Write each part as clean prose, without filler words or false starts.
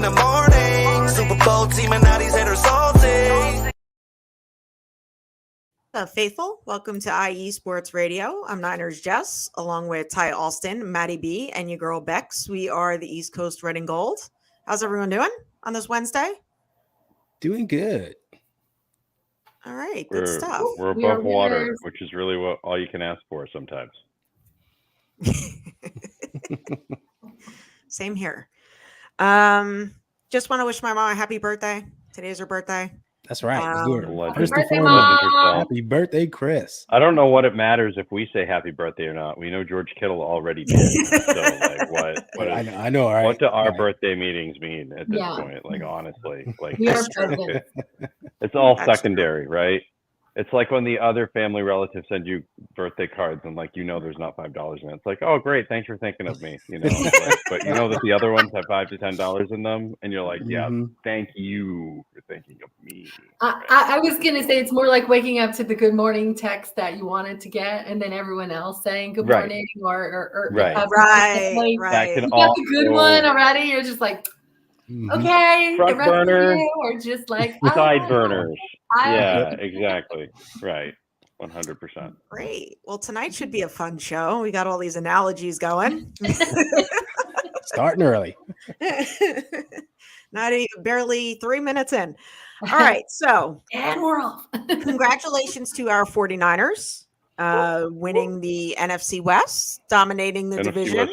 the morning. Super Bowl team and now these haters salty. Faithful, welcome to IE Sports Radio. I'm Niners Jess, along with Ty Alston, Maddie B, and your girl Bex. We are the East Coast Red and Gold. How's everyone doing on this Wednesday? Doing good. All right, good stuff. We're above water, which is really what all you can ask for sometimes. Same here. Just want to wish my mom a happy birthday. Today's her birthday. That's right. First and foremost, happy birthday, Chris. I don't know what it matters if we say happy birthday or not. We know George Kittle already did. So, like, what I know. All right. What do our birthday meetings mean at this point? Like, honestly, like it's all secondary, right? It's like when the other family relatives send you birthday cards and like, there's not $5 in it. It's like, oh, great. Thanks for thinking of me. Like, but that the other ones have $5 to $10 in them. And you're like, yeah, thank you for thinking of me. I was going to say it's more like waking up to the good morning text that you wanted to get. And then everyone else saying good morning or right. You got the good one already. You're just like, okay. Front burner. Or just like side burners. Yeah, exactly. Right. 100%. Great. Well, tonight should be a fun show. We got all these analogies going. Starting early. Not even barely 3 minutes in. All right. So, and we're off. Congratulations to our 49ers winning the NFC West, dominating the division. West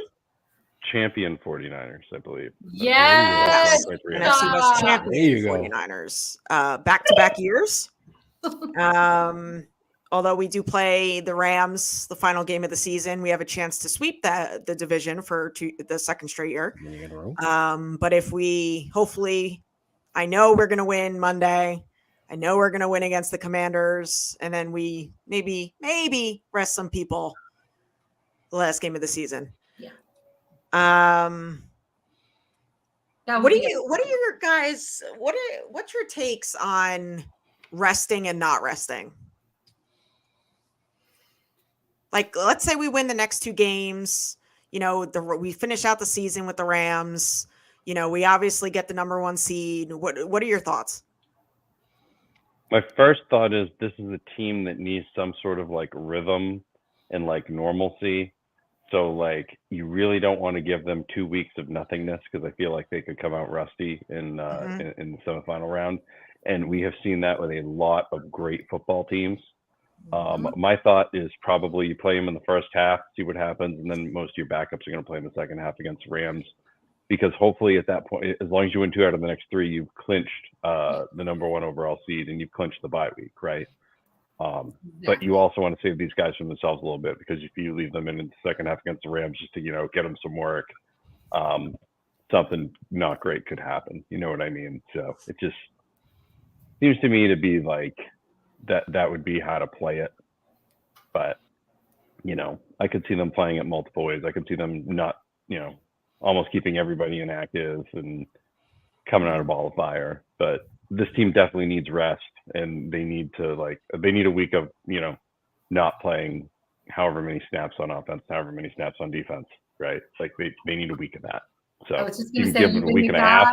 champion 49ers, I believe. Yes. NFC West champion 49ers. Back-to-back years. Although we do play the Rams the final game of the season, we have a chance to sweep the division for the second straight year. But if we hopefully, I know we're going to win Monday. I know we're going to win against the Commanders, and then we maybe rest some people the last game of the season. What's your takes on resting and not resting? Like, let's say we win the next two games, we finish out the season with the Rams, we obviously get the number one seed. What are your thoughts? My first thought is this is a team that needs some sort of like rhythm and like normalcy. So, like, you really don't want to give them 2 weeks of nothingness because I feel like they could come out rusty in the semifinal round. And we have seen that with a lot of great football teams. My thought is probably you play them in the first half, see what happens, and then most of your backups are going to play in the second half against Rams. Because hopefully at that point, as long as you win 2 out of the next 3, you've clinched the number 1 overall seed and you've clinched the bye week, right? But you also want to save these guys from themselves a little bit because if you leave them in the second half against the Rams just to get them some work, something not great could happen. You know what I mean? So it just seems to me to be like that would be how to play it. But I could see them playing it multiple ways. I could see them not almost keeping everybody inactive and coming out of ball of fire. But this team definitely needs rest. And they need a week of, not playing however many snaps on offense, however many snaps on defense, right? Like they need a week of that. So you can give them a week and a half,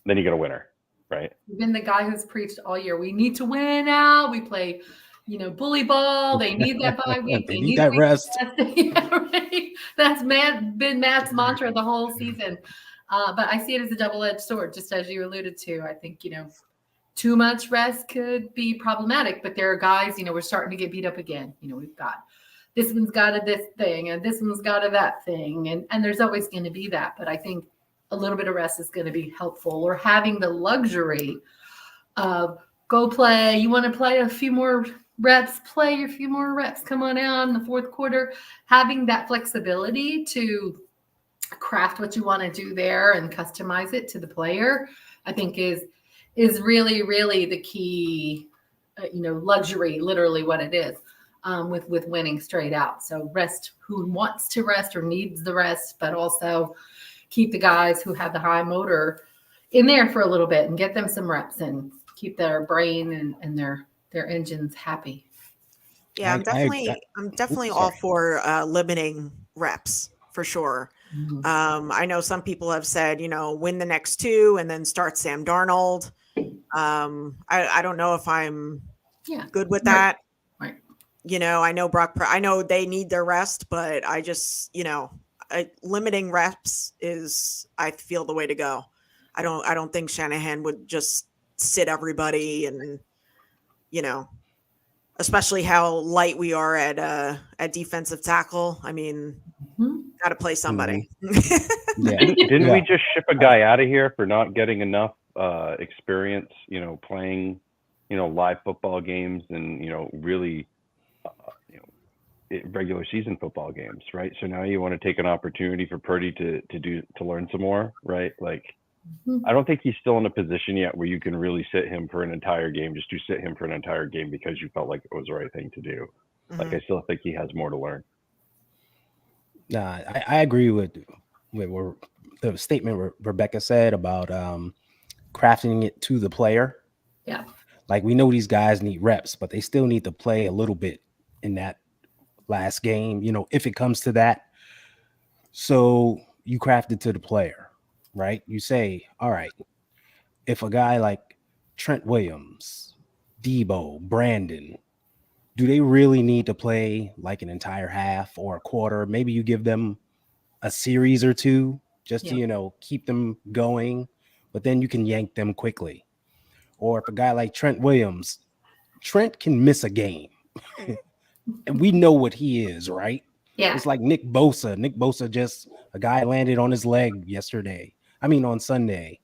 then you get a winner, right? You've been the guy who's preached all year. We need to win now. We play, bully ball. They need that bye week. They need that rest. Right? That's been Matt's mantra the whole season. But I see it as a double-edged sword, just as you alluded to. I think, too much rest could be problematic, but there are guys, we're starting to get beat up again. We've got this one's got a this thing and this one's got a that thing. And there's always going to be that. But I think a little bit of rest is going to be helpful, or having the luxury of go play. You want to play a few more reps, play a few more reps. Come on out in the fourth quarter. Having that flexibility to craft what you want to do there and customize it to the player, I think is really, really the key, luxury, literally what it is, with winning straight out. So rest who wants to rest or needs the rest, but also keep the guys who have the high motor in there for a little bit and get them some reps and keep their brain and their engines happy. Yeah, I'm definitely all for limiting reps for sure. I know some people have said, win the next 2 and then start Sam Darnold. I don't know if I'm good with that. Right. I know I know they need their rest, but I just, limiting reps is, I feel, the way to go. I don't think Shanahan would just sit everybody and, especially how light we are at defensive tackle. I mean, got to play somebody. Yeah. Didn't we just ship a guy out of here for not getting enough experience, playing, live football games and, really, regular season football games, right? So now you want to take an opportunity for Purdy to learn some more, right? Like, I don't think he's still in a position yet where you can really sit him for an entire game, just to sit him for an entire game because you felt like it was the right thing to do. Like, I still think he has more to learn. Nah, I agree with the statement Rebecca said about crafting it to the player. Yeah. Like, we know these guys need reps, but they still need to play a little bit in that last game, if it comes to that. So you craft it to the player, right? You say, all right, if a guy like Trent Williams, Debo, Brandon, do they really need to play like an entire half or a quarter? Maybe you give them a series or 2 just to, keep them going, but then you can yank them quickly. Or if a guy like Trent Williams, Trent can miss a game. And we know what he is, right? Yeah. It's like Nick Bosa. Nick Bosa, just a guy landed on his leg on Sunday.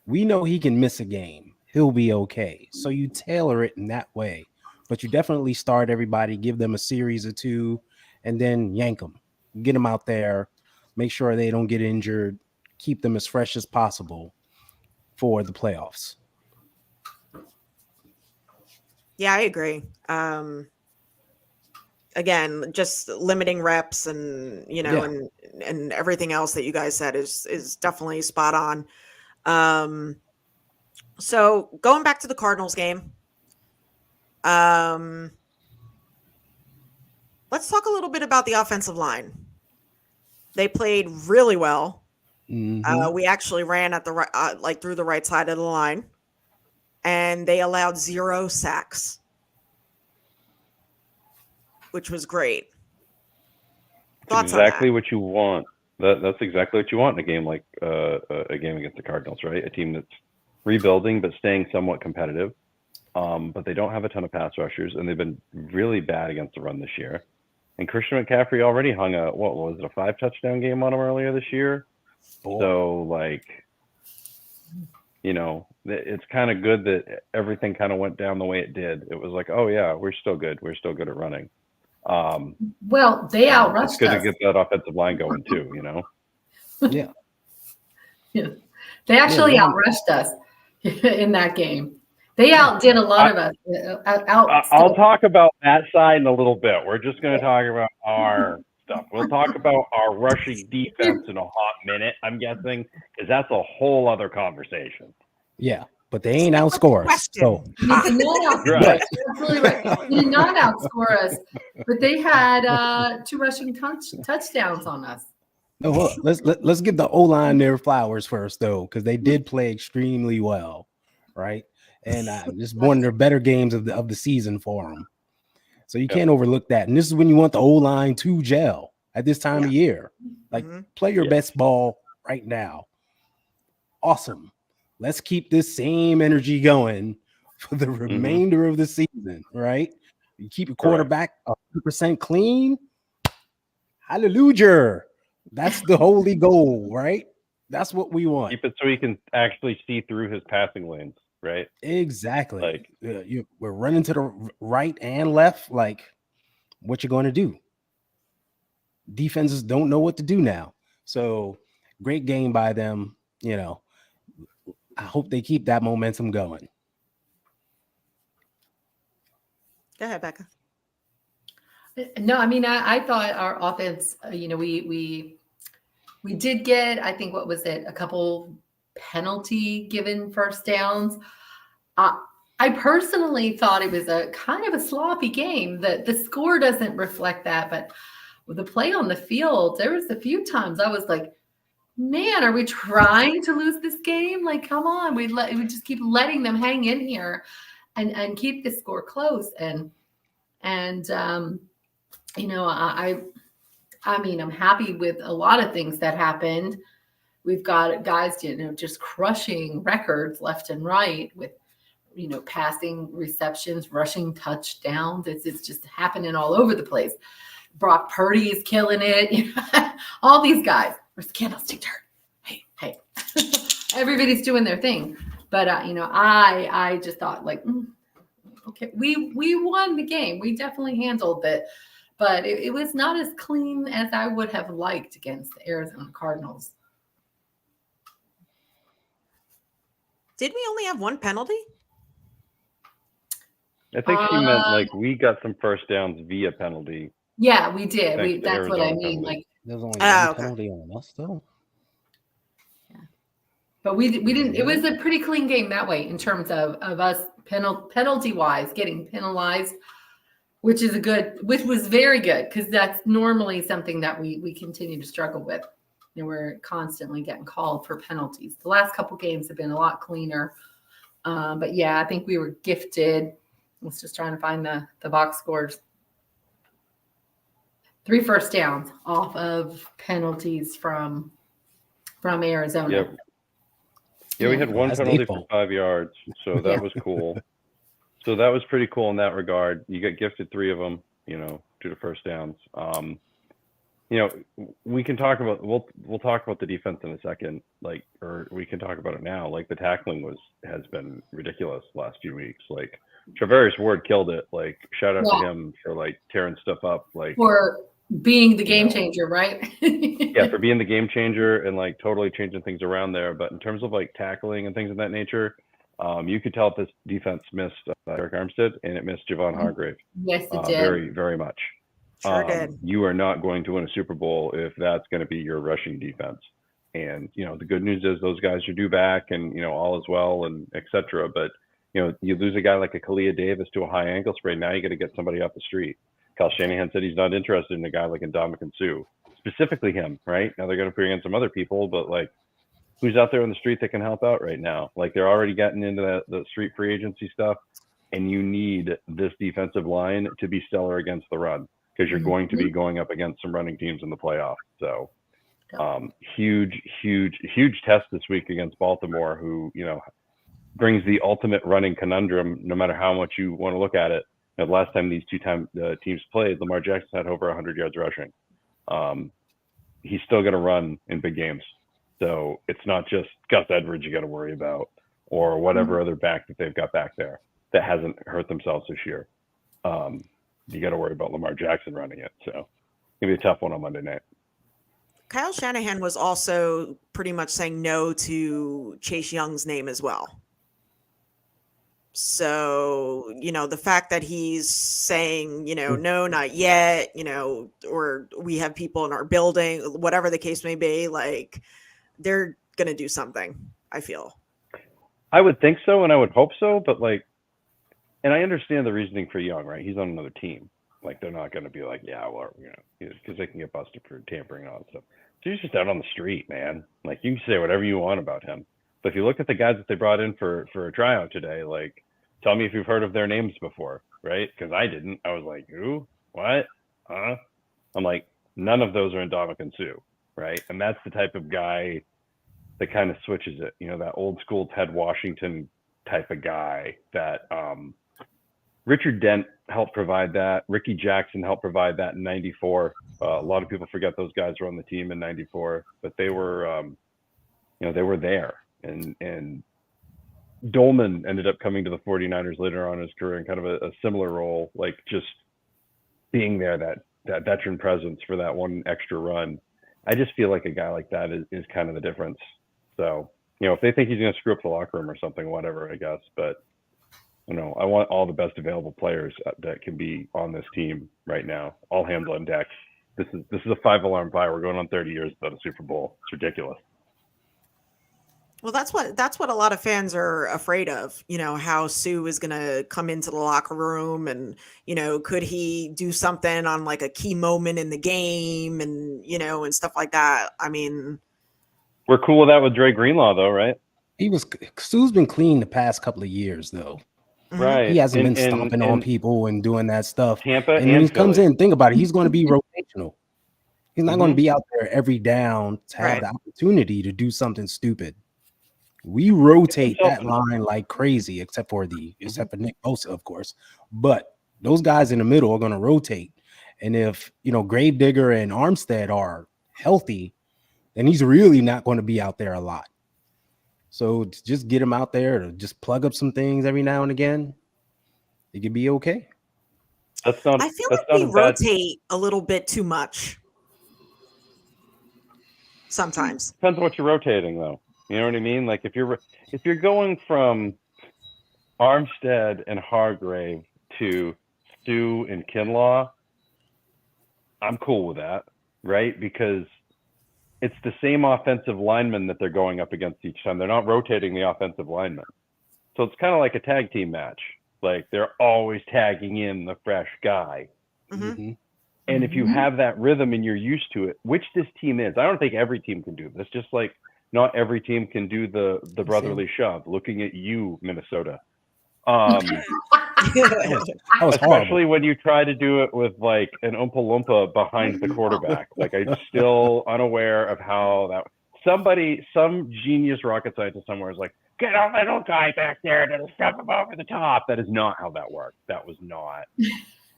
We know he can miss a game. He'll be okay. So you tailor it in that way. But you definitely start everybody, give them a series or 2, and then yank them. Get them out there. Make sure they don't get injured. Keep them as fresh as possible for the playoffs. Yeah, I agree. Again, just limiting reps and, and everything else that you guys said is definitely spot on. So going back to the Cardinals game, let's talk a little bit about the offensive line. They played really well. We actually ran at the right, through the right side of the line, and they allowed 0 sacks, which was great. Thoughts exactly on that? what you want. That's exactly what you want in a game like a game against the Cardinals, right? A team that's rebuilding but staying somewhat competitive. But they don't have a ton of pass rushers, and they've been really bad against the run this year. And Christian McCaffrey already hung a 5-touchdown game on him earlier this year. So, it's kind of good that everything kind of went down the way it did. It was like, oh yeah, we're still good. We're still good at running. Well, they outrushed us. It's good to get that offensive line going too, Yeah. Yeah. They actually outrushed us in that game. They outdid a lot of us. I'll talk about that side in a little bit. We're just going to talk about our stuff. We'll talk about our rushing defense in a hot minute, I'm guessing, because that's a whole other conversation. Yeah, but they ain't outscore us. So They did not outscore us. Absolutely right. They did not outscore us, but they had 2 rushing touchdowns on us. No, let's give the O-line their flowers first, though, because they did play extremely well, right? And this is one of their better games of the season for them. So you can't overlook that. And this is when you want the O-line to gel at this time of year. Like, play your best ball right now. Awesome. Let's keep this same energy going for the remainder of the season, right? You keep your quarterback 100% clean. Hallelujah. That's the holy goal, right? That's what we want. Keep it so he can actually see through his passing lanes, right? Exactly. Like, we're running to the right and left. Like, what you going to do? Defenses don't know what to do now. So, great game by them. I hope they keep that momentum going. Go ahead, Becca. No, I mean, I thought our offense, we did get, I think, what was it, a couple penalty given first downs. I personally thought it was a kind of a sloppy game. The score doesn't reflect that, but with the play on the field, there was a few times I was like, man, are we trying to lose this game? Like, come on, we just keep letting them hang in here and keep the score close. And you know, I mean, I'm happy with a lot of things that happened. We've got guys, you know, just crushing records left and right with, you know, passing receptions, rushing touchdowns. It's just happening all over the place. Brock Purdy is killing it. All these guys. Where's the candlestick turn? Hey. Everybody's doing their thing. But, you know, I just thought like, okay, we won the game. We definitely handled it. But it was not as clean as I would have liked against the Arizona Cardinals. Did we only have one penalty? I think she meant like we got some first downs via penalty. Yeah, we did. That's what I mean. Penalty. Like, There's only one penalty on us, though. Yeah, but we didn't. It was a pretty clean game that way in terms of us penalty wise getting penalized, which was very good because that's normally something that we continue to struggle with. You know, we're constantly getting called for penalties. The last couple games have been a lot cleaner, but yeah, I think we were gifted. I was just trying to find the box scores. 3 first downs off of penalties from Arizona. Yep. Yeah, we had one penalty for 5 yards, so that was cool. So that was pretty cool in that regard. You got gifted 3 of them, you know, due to first downs. You know, we can talk about we'll talk about the defense in a second, like, or we can talk about it now. Like the tackling has been ridiculous the last few weeks. Like Travarius Ward killed it. Like shout out to him for like tearing stuff up. Like for being the game changer, right? Yeah, for being the game changer and like totally changing things around there. But in terms of like tackling and things of that nature, you could tell this defense missed Eric Armstead and it missed Javon Hargrave. Yes, it did. Very, very much. Sure did. You are not going to win a Super Bowl if that's going to be your rushing defense. And, you know, the good news is those guys are due back and, you know, all is well and et cetera. But, you know, you lose a guy like a Kalia Davis to a high ankle sprain. Now you got to get somebody off the street. Kyle Shanahan said he's not interested in a guy like Ndamukong Suh, specifically him, right? Now they're going to bring in some other people, but like who's out there on the street that can help out right now? Like they're already getting into the street free agency stuff. And you need this defensive line to be stellar against the run. Because you're going to be going up against some running teams in the playoffs. So huge test this week against Baltimore, who, you know, brings the ultimate running conundrum, no matter how much you want to look at it. You know, the last time these teams played, Lamar Jackson had over 100 yards rushing. He's still going to run in big games. So it's not just Gus Edwards you got to worry about or whatever other back that they've got back there that hasn't hurt themselves this year. You got to worry about Lamar Jackson running it. So it'll be a tough one on Monday night. Kyle Shanahan was also pretty much saying no to Chase Young's name as well. So, you know, the fact that he's saying, you know, no, not yet, you know, or we have people in our building, whatever the case may be, like they're going to do something, I feel. I would think so. And I would hope so. But like, and I understand the reasoning for Young, right? He's on another team. Like, they're not going to be like, yeah, well, you know, because they can get busted for tampering and all that stuff. So he's just out on the street, man. Like, you can say whatever you want about him. But if you look at the guys that they brought in for a tryout today, like, tell me if you've heard of their names before, right? Because I didn't. I was like, who? What? Huh? I'm like, none of those are Ndamukong Suh, right? And that's the type of guy that kind of switches it. You know, that old school Ted Washington type of guy that Richard Dent helped provide that. Ricky Jackson helped provide that in 94. A lot of people forget those guys were on the team in 94, but they were, you know, they were there. And Dolman ended up coming to the 49ers later on in his career in kind of a similar role, like just being there, that veteran presence for that one extra run. I just feel like a guy like that is kind of the difference. So, you know, if they think he's going to screw up the locker room or something, whatever, I guess. But, you know, I want all the best available players that can be on this team right now. All hands on deck. This is a 5-alarm fire. We're going on 30 years without a Super Bowl. It's ridiculous. Well, that's what a lot of fans are afraid of. How Sue is going to come into the locker room, and could he do something on like a key moment in the game, and and stuff like that. I mean, we're cool with that with Dre Greenlaw, though, right? Sue's been clean the past couple of years, though. Right. He hasn't been stomping on people and doing that stuff. Tampa and when he comes Philly. in, think about it. He's going to be rotational. He's not going to be out there every down to have Right. the opportunity to do something stupid. We rotate that line like crazy, except for Nick Bosa, of course. But those guys in the middle are going to rotate. And if Gravedigger and Armstead are healthy, then he's really not going to be out there a lot. So to just get him out there to just plug up some things every now and again, it could be okay. I feel like we rotate a little bit too much sometimes. Depends on what you're rotating, though. You know what I mean? Like if you're going from Armstead and Hargrave to Stu and Kinlaw, I'm cool with that, right? Because it's the same offensive linemen that they're going up against each time. They're not rotating the offensive linemen. So it's kind of like a tag team match. Like they're always tagging in the fresh guy. Mm-hmm. And if you have that rhythm and you're used to it, which this team is, I don't think every team can do this. Just like not every team can do the brotherly shove. Looking at you, Minnesota. Especially when you try to do it with like an Oompa Loompa behind the quarterback. Like I'm still unaware of how that. Some genius rocket scientist somewhere is like, get a little guy back there that'll step him over the top. That is not how that worked. That was not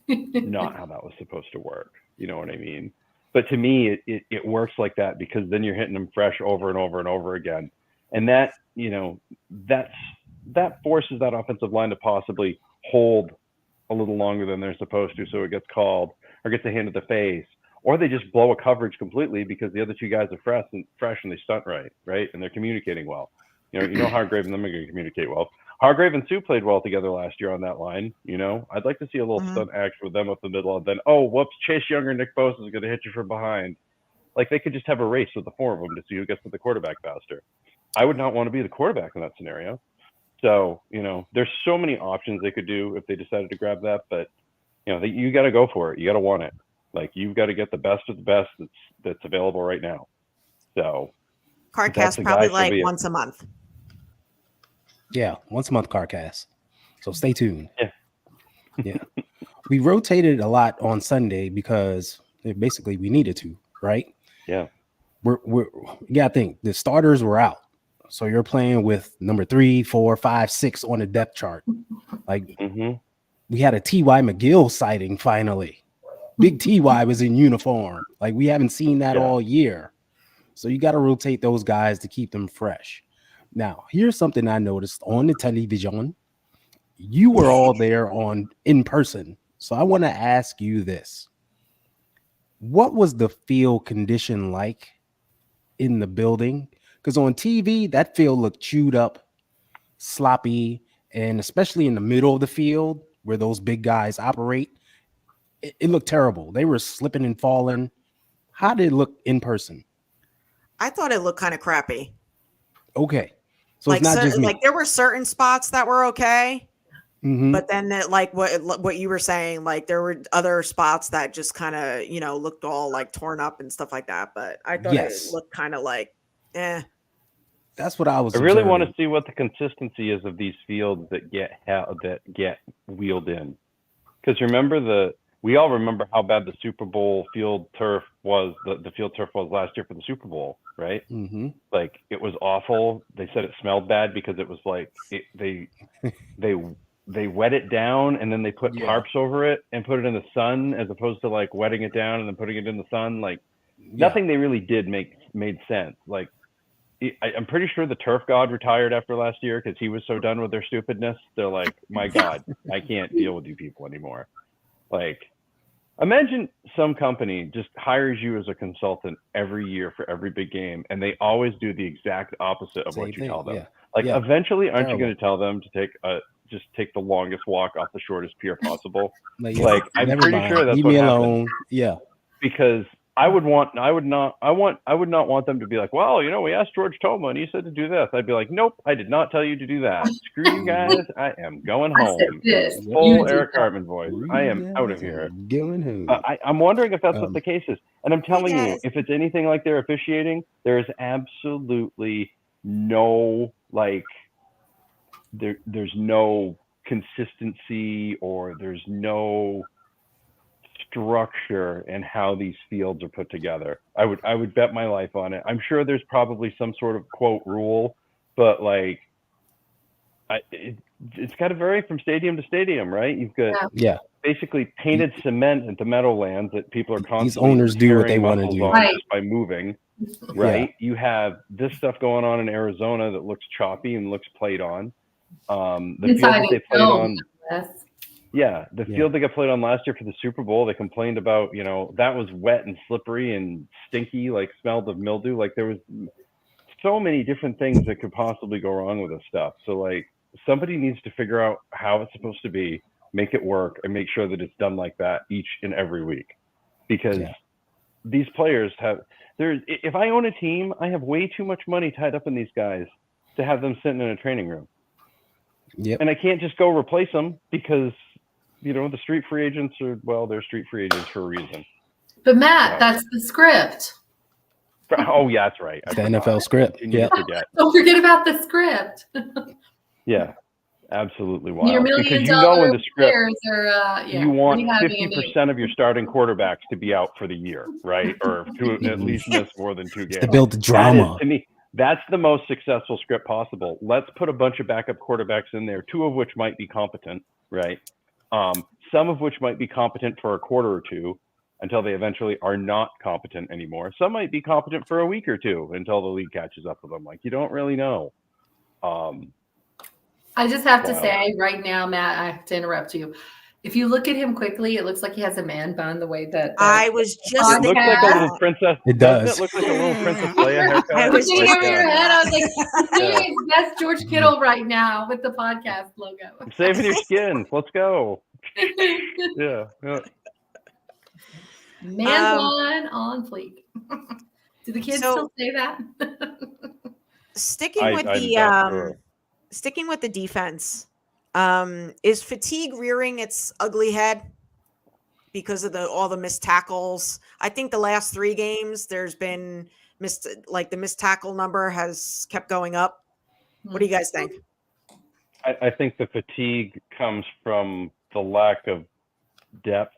how that was supposed to work. You know what I mean? But to me, it works like that because then you're hitting them fresh over and over and over again. And that, that forces that offensive line to possibly hold a little longer than they're supposed to. So it gets called or gets a hand to the face, or they just blow a coverage completely because the other two guys are fresh and they stunt right. And they're communicating well. Hargrave and them are going to communicate well. Hargrave and Sue played well together last year on that line. I'd like to see a little stunt action with them up the middle, and then Chase Young or Nick Bosa is going to hit you from behind. Like they could just have a race with the four of them to see who gets to the quarterback faster. I would not want to be the quarterback in that scenario. So there's so many options they could do if they decided to grab that, but you got to go for it. You got to want it. Like you've got to get the best of the best that's available right now. So CarCast probably like once a month. Yeah, once a month CarCast. So stay tuned. Yeah. We rotated a lot on Sunday because basically we needed to, right? Yeah. I think the starters were out. So you're playing with number 3, 4, 5, 6 on the depth chart. Like we had a T.Y. McGill sighting finally. Big T.Y. was in uniform. Like we haven't seen that all year. So you got to rotate those guys to keep them fresh. Now, here's something I noticed on the television. You were all there in person. So I want to ask you this. What was the field condition like in the building? Because on TV, that field looked chewed up, sloppy, and especially in the middle of the field where those big guys operate, it looked terrible. They were slipping and falling. How did it look in person? I thought it looked kind of crappy. Okay. So it's not just me. Like there were certain spots that were okay, but then like what you were saying, like there were other spots that just kind of looked all like torn up and stuff like that. But I thought it looked kind of like, That's what I was. I really want to see what the consistency is of these fields that get wheeled in, because we all remember how bad the Super Bowl field turf was. The field turf was last year for the Super Bowl, right? Mm-hmm. Like it was awful. They said it smelled bad because it was like they wet it down and then they put tarps over it and put it in the sun, as opposed to like wetting it down and then putting it in the sun. Like nothing they really did made sense. Like I'm pretty sure the turf god retired after last year because he was so done with their stupidness. They're like, my God, I can't deal with you people anymore. Like, imagine some company just hires you as a consultant every year for every big game, and they always do the exact opposite of what you tell them. Yeah. Eventually, aren't you going to tell them to take the longest walk off the shortest pier possible? Like, I'm pretty sure that's Leave what me happened. alone. Yeah. Because I would not want them to be like, well, we asked George Toma and he said to do this. I'd be like, nope, I did not tell you to do that. Screw you guys. I am going home. said this. Full Eric Cartman voice. I am out of here. Going home. I'm wondering if that's what the case is. And I'm telling you, guys. if it's anything like their officiating, there is absolutely no there's no consistency, or there's no structure in how these fields are put together. I would bet my life on it. I'm sure there's probably some sort of quote rule, but it's got to vary from stadium to stadium, right? You've got basically painted cement into meadowlands that people are constantly. These owners do what they want to do just by moving, right? You have this stuff going on in Arizona that looks choppy and looks played on. The field that they played on. Yeah, the field they got played on last year for the Super Bowl, they complained about, that was wet and slippery and stinky, smelled of mildew. There was so many different things that could possibly go wrong with this stuff. So, somebody needs to figure out how it's supposed to be, make it work, and make sure that it's done like that each and every week. Because these players if I own a team, I have way too much money tied up in these guys to have them sitting in a training room. Yep. And I can't just go replace them because the street free agents they're street free agents for a reason. But Matt, that's the script. Oh yeah, that's right. The NFL script. Yeah. Don't forget about the script. Yeah, absolutely. Wow. Your $1 million in the script, are, you want 50% of your starting quarterbacks to be out for the year, right? Or to at least miss more than 2 games. To build the drama. To me, that's the most successful script possible. Let's put a bunch of backup quarterbacks in there, 2 of which might be competent, right? Some of which might be competent for a quarter or two until they eventually are not competent anymore. Some might be competent for a week or two until the league catches up with them. You don't really know. I just have to say right now, Matt, I have to interrupt you. If you look at him quickly, it looks like he has a man bun the way that I was just it looks like a little princess. It does. It looks like a little Princess Leia haircut. I was looking just over your head. I was like, that's George Kittle right now with the podcast logo. I'm saving your skin. Let's go. Yeah. Man bun on fleek. Do the kids still say that? Sticking with the defense, is fatigue rearing its ugly head because of all the missed tackles? I think the last 3 games there's been the missed tackle number has kept going up. What do you guys think? I think the fatigue comes from the lack of depth,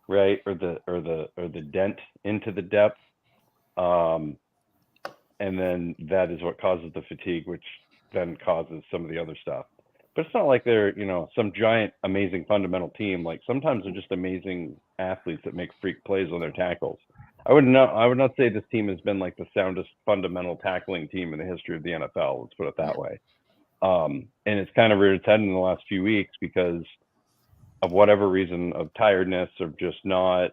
right? Or the dent into the depth. And then that is what causes the fatigue, which then causes some of the other stuff. But it's not like they're, some giant, amazing fundamental team. Sometimes they're just amazing athletes that make freak plays on their tackles. I would not say this team has been the soundest fundamental tackling team in the history of the NFL. Let's put it that way. And it's kind of reared its head in the last few weeks because of whatever reason, of tiredness or just not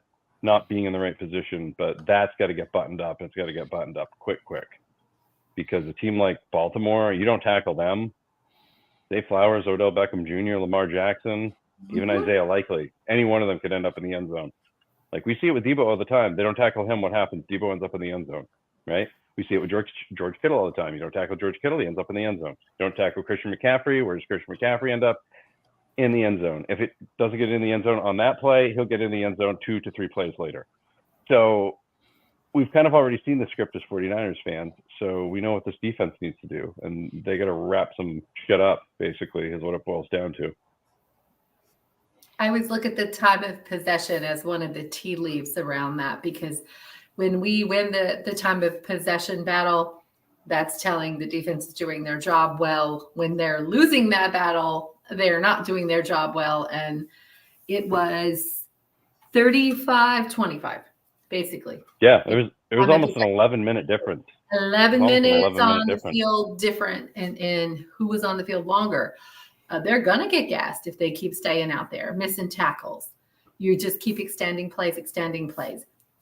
being in the right position. But that's got to get buttoned up. It's got to get buttoned up quick. Because a team like Baltimore, you don't tackle them. Zay Flowers, Odell Beckham Jr., Lamar Jackson, even Isaiah Likely. Any one of them could end up in the end zone. We see it with Debo all the time. They don't tackle him. What happens? Debo ends up in the end zone, right? We see it with George Kittle all the time. You don't tackle George Kittle, he ends up in the end zone. You don't tackle Christian McCaffrey. Where does Christian McCaffrey end up? In the end zone. If it doesn't get in the end zone on that play, he'll get in the end zone 2 to 3 plays later. So we've kind of already seen the script as 49ers fans, so we know what this defense needs to do, and they got to wrap some shit up, basically, is what it boils down to. I always look at the time of possession as one of the tea leaves around that, because when we win the time of possession battle, that's telling the defense is doing their job well. When they're losing that battle, they're not doing their job well, and it was 35-25. Basically. Yeah, it was almost an 11-minute difference. 11 minutes on the field different in who was on the field longer. They're going to get gassed if they keep staying out there, missing tackles. You just keep extending plays.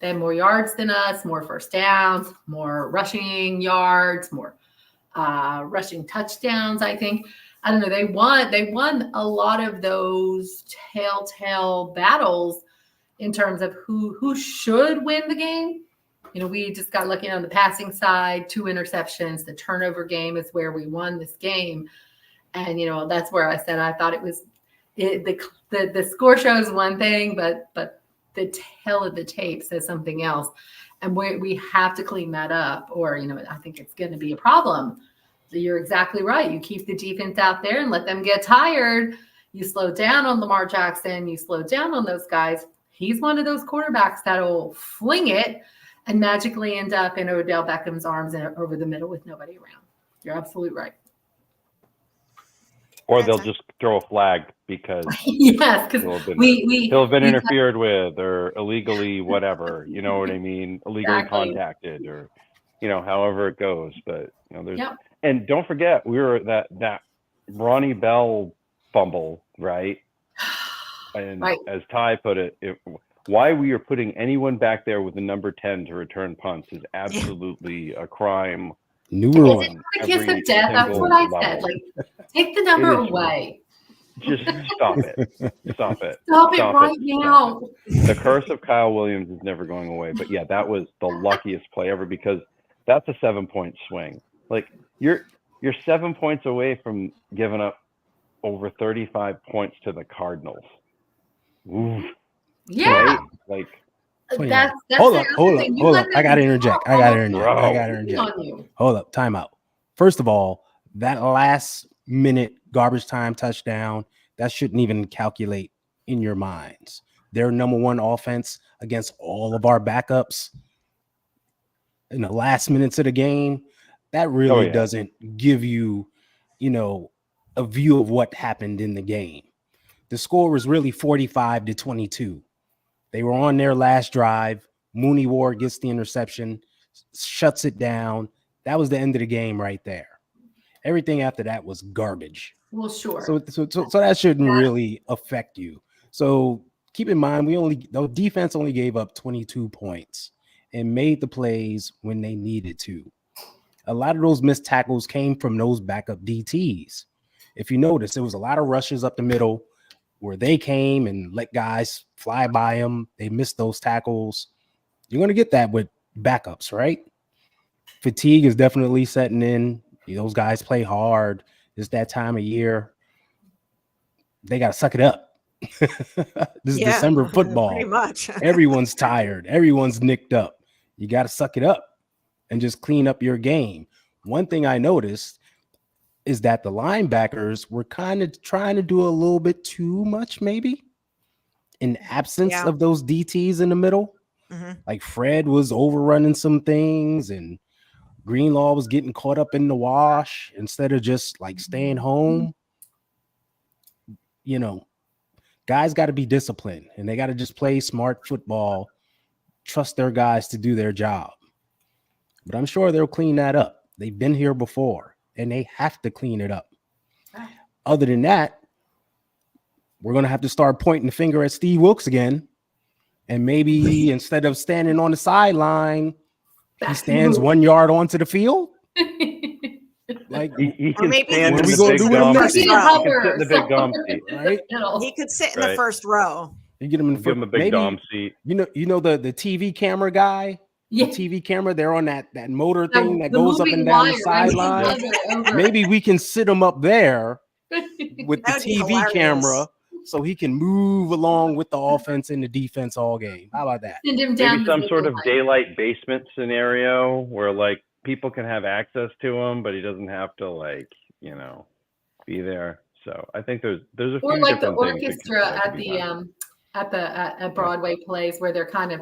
They have more yards than us, more first downs, more rushing yards, more rushing touchdowns, I think. I don't know. They won a lot of those telltale battles in terms of who should win the game. We just got lucky on the passing side, 2 interceptions. The turnover game is where we won this game. And, that's where I said I thought the score shows one thing, but the tail of the tape says something else. And we have to clean that up, or, I think it's going to be a problem. So you're exactly right. You keep the defense out there and let them get tired. You slow down on Lamar Jackson. You slow down on those guys. He's one of those quarterbacks that'll fling it and magically end up in Odell Beckham's arms and over the middle with nobody around. You're absolutely right. Or they'll just throw a flag because yes, because he'll have been interfered with or illegally whatever. You know what I mean? Illegally contacted or however it goes. But there's and don't forget we were that Ronnie Bell fumble, right? And as Ty put it, why we are putting anyone back there with the number 10 to return punts is absolutely a crime. New rule. It's a kiss of death. That's what I said. Like, take the number away. Just stop it. Stop it. Stop it right now. The curse of Kyle Williams is never going away. But yeah, that was the luckiest play ever because that's a 7-point swing. Like you're 7 points away from giving up over 35 points to the Cardinals. Ooh. Yeah. Right? Like that's hold up. I gotta interject. Hold up. Time out. First of all, that last minute garbage time touchdown, that shouldn't even calculate in your minds. Their number one offense against all of our backups in the last minutes of the game, that really doesn't give you, a view of what happened in the game. The score was really 45-22. They were on their last drive. Mooney Ward gets the interception, shuts it down. That was the end of the game right there. Everything after that was garbage. Well, sure. So that shouldn't really affect you. So keep in mind, the defense only gave up 22 points and made the plays when they needed to. A lot of those missed tackles came from those backup DTs. If you notice, there was a lot of rushes up the middle where they came and let guys fly by them. They missed those tackles. You're going to get that with backups, right? Fatigue is definitely setting in. Those guys play hard. It's that time of year. They got to suck it up. This is December football. Pretty much. Everyone's tired. Everyone's nicked up. You got to suck it up and just clean up your game. One thing I noticed is that the linebackers were kind of trying to do a little bit too much, maybe, in absence of those DTs in the middle. Mm-hmm. Like Fred was overrunning some things and Greenlaw was getting caught up in the wash instead of just like staying home. Guys got to be disciplined and they got to just play smart football, trust their guys to do their job. But I'm sure they'll clean that up. They've been here before. And they have to clean it up. Other than that, we're going to have to start pointing the finger at Steve Wilkes again. And maybe instead of standing on the sideline, he stands 1 yard onto the field. Like he can maybe stand in he the big dom seat, right? He could sit in the first row. You get him in give him a big dom seat. You know the TV camera guy. The TV camera, they're on that motor thing that goes up and down the sideline. Maybe we can sit him up there with the TV camera so he can move along with the offense and the defense all game. How about that? Maybe some sort of daylight basement scenario where like people can have access to him, but he doesn't have to be there. So I think there's a few like the different orchestra at Broadway plays where they're kind of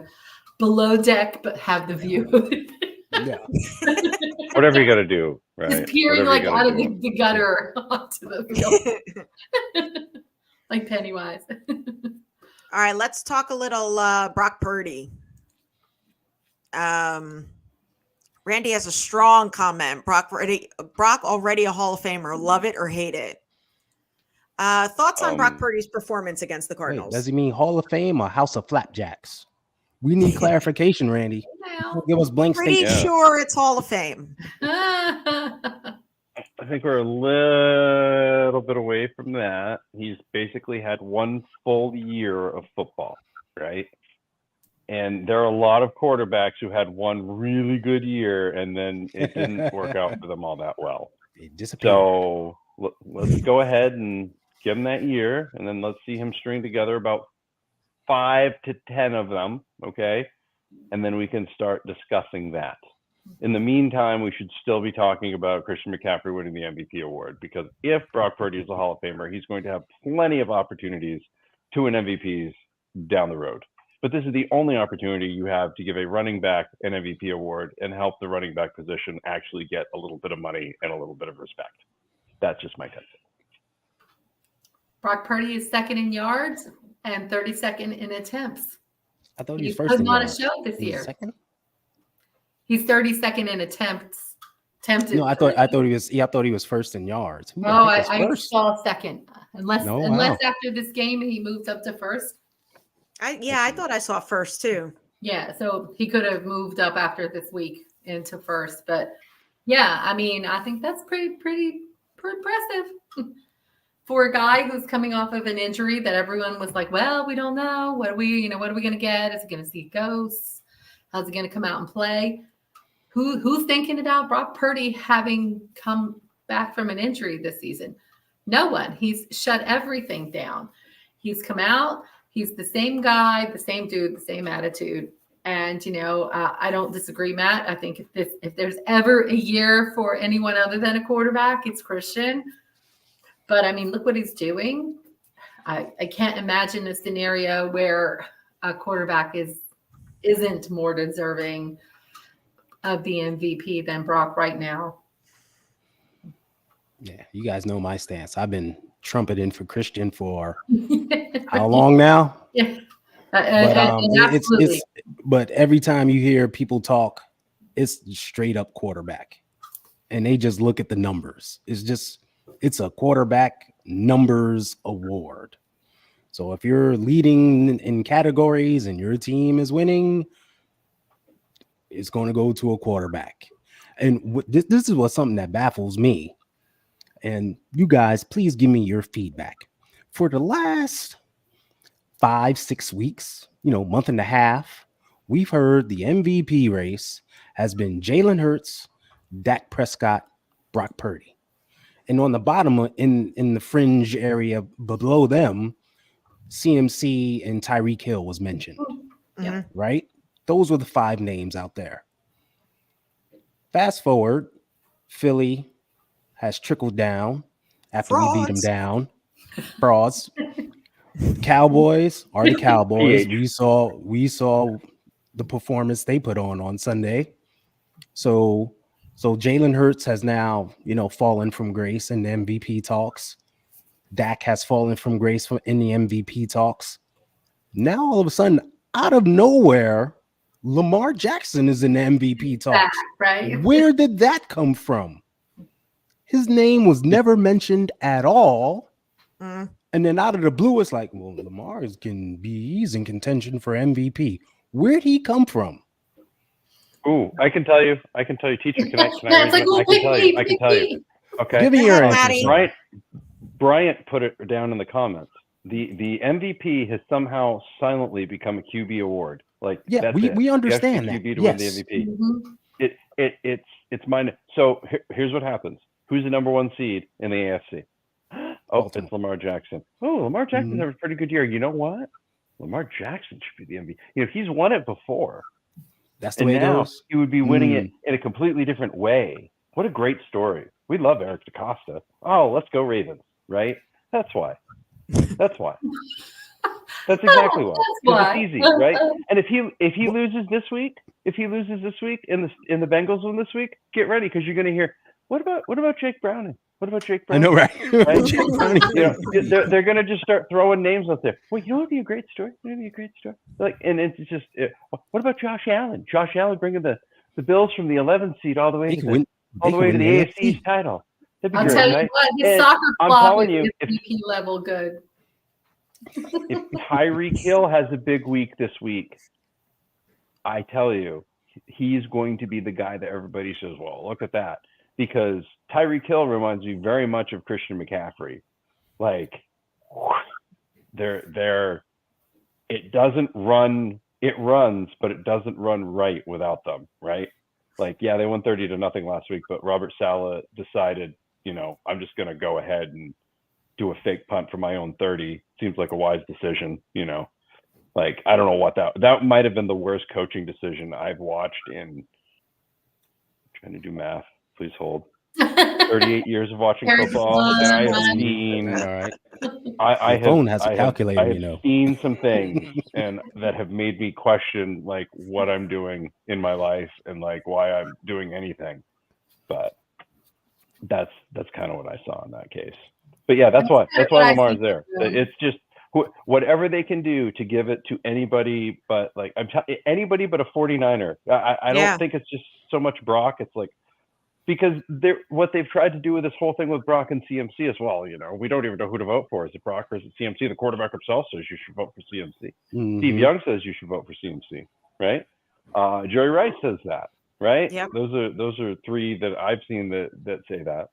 below deck but have the view. Whatever you got to do, right? Just peering out of the gutter onto the field. Like Pennywise. All right, let's talk a little Brock Purdy. Randy has a strong comment. Brock already a Hall of Famer. Love it or hate it. Thoughts on Brock Purdy's performance against the Cardinals? Wait, does he mean Hall of Fame or House of Flapjacks? We need clarification, Randy. Give us blank statements. Pretty sure it's Hall of Fame. I think we're a little bit away from that. He's basically had one full year of football, right? And there are a lot of quarterbacks who had one really good year and then it didn't work out for them all that well. They disappeared. So let's go ahead and give him that year, and then let's see him string together about 5 to 10 of them, okay? And then we can start discussing that. In the meantime, we should still be talking about Christian McCaffrey winning the MVP award, because if Brock Purdy is a Hall of Famer, he's going to have plenty of opportunities to win MVPs down the road. But this is the only opportunity you have to give a running back an MVP award and help the running back position actually get a little bit of money and a little bit of respect. That's just my take. Brock Purdy is second in yards and 32nd in attempts. I thought he was He's first putting in on a yards. show this He was year. second? He's 32nd in attempts. Tempted. No, I thought he was first in yards. Who the Oh, heck is I first? saw second. Unless wow. after this game he moved up to first. I thought I saw first too. Yeah, so he could have moved up after this week into first. But yeah, I mean, I think that's pretty impressive for a guy who's coming off of an injury that everyone was like, well, we don't know. What are we going to get? Is he going to see ghosts? How's he going to come out and play? Who's thinking about Brock Purdy having come back from an injury this season? No one. He's shut everything down. He's come out. He's the same guy, the same dude, the same attitude. And, I don't disagree, Matt. I think if there's ever a year for anyone other than a quarterback, it's Christian. But, I mean, look what he's doing. I can't imagine a scenario where a quarterback isn't more deserving of the MVP than Brock right now. Yeah, you guys know my stance. I've been trumpeting for Christian for how long now? Yeah. But, but every time you hear people talk, it's straight up quarterback. And they just look at the numbers. It's a quarterback numbers award. So if you're leading in categories and your team is winning, it's going to go to a quarterback. And this is something that baffles me. And you guys, please give me your feedback. For the last 5-6 weeks, month and a half, we've heard the MVP race has been Jalen Hurts, Dak Prescott, Brock Purdy. And on the bottom, in the fringe area below them, CMC and Tyreek Hill was mentioned. Yeah. Right? Those were the 5 names out there. Fast forward, Philly has trickled down after we beat them down. Frauds. Cowboys are the Cowboys. We saw the performance they put on Sunday. So Jalen Hurts has now, fallen from grace in the MVP talks. Dak has fallen from grace in the MVP talks. Now all of a sudden, out of nowhere, Lamar Jackson is in the MVP talks. Right? Where did that come from? His name was never mentioned at all. And then out of the blue, it's like, well, Lamar he's in contention for MVP. Where'd he come from? Ooh, I can tell you, teacher. Can I tell you. Okay. Give me your answer. Bryant put it down in the comments. The MVP has somehow silently become a QB award. We understand that. QB to win the MVP. Mm-hmm. It's mine. So here's what happens. Who's the number 1 seed in the AFC? Oh, it's Lamar Jackson. Oh, Lamar Jackson's had a pretty good year. You know what? Lamar Jackson should be the MVP. He's won it before. That's the way it goes. He would be winning it in a completely different way. What a great story. We love Eric DeCosta. Oh, let's go Ravens, right? That's why. That's exactly why. It's easy, right? And if he loses this week, and the Bengals win this week, get ready, because you're going to hear, what about Jake Browning? What about Jake Browning? I know, right? Right? They're going to just start throwing names out there. Well, what would be a great story? And it's just, what about Josh Allen? Josh Allen bringing the Bills from the 11th seed all the way to the AFC East title. I'll tell you what, his soccer club is MVP level good. If Tyreek Hill has a big week this week, I tell you, he's going to be the guy that everybody says, well, look at that. Because Tyreek Hill reminds me very much of Christian McCaffrey. It doesn't run it runs, but it doesn't run right without them, right? Like, yeah, they won 30-0 last week, but Robert Saleh decided, I'm just going to go ahead and do a fake punt for my own 30. Seems like a wise decision, Like, I don't know what that might have been the worst coaching decision I've watched in, trying to do math, please hold, 38 years of watching football, and I have seen, All right. I Your phone has a calculator, I have seen some things and that have made me question like what I'm doing in my life and like why I'm doing anything. But that's kind of what I saw in that case. But yeah, that's why Lamar's there. It's just whatever they can do to give it to anybody but like anybody but a 49er. I don't think it's just so much Brock. It's like, because what they've tried to do with this whole thing with Brock and CMC as well, we don't even know who to vote for. Is it Brock or is it CMC? The quarterback himself says you should vote for CMC. Mm-hmm. Steve Young says you should vote for CMC, right? Jerry Rice says that, right? Yep. Those are three that I've seen that say that.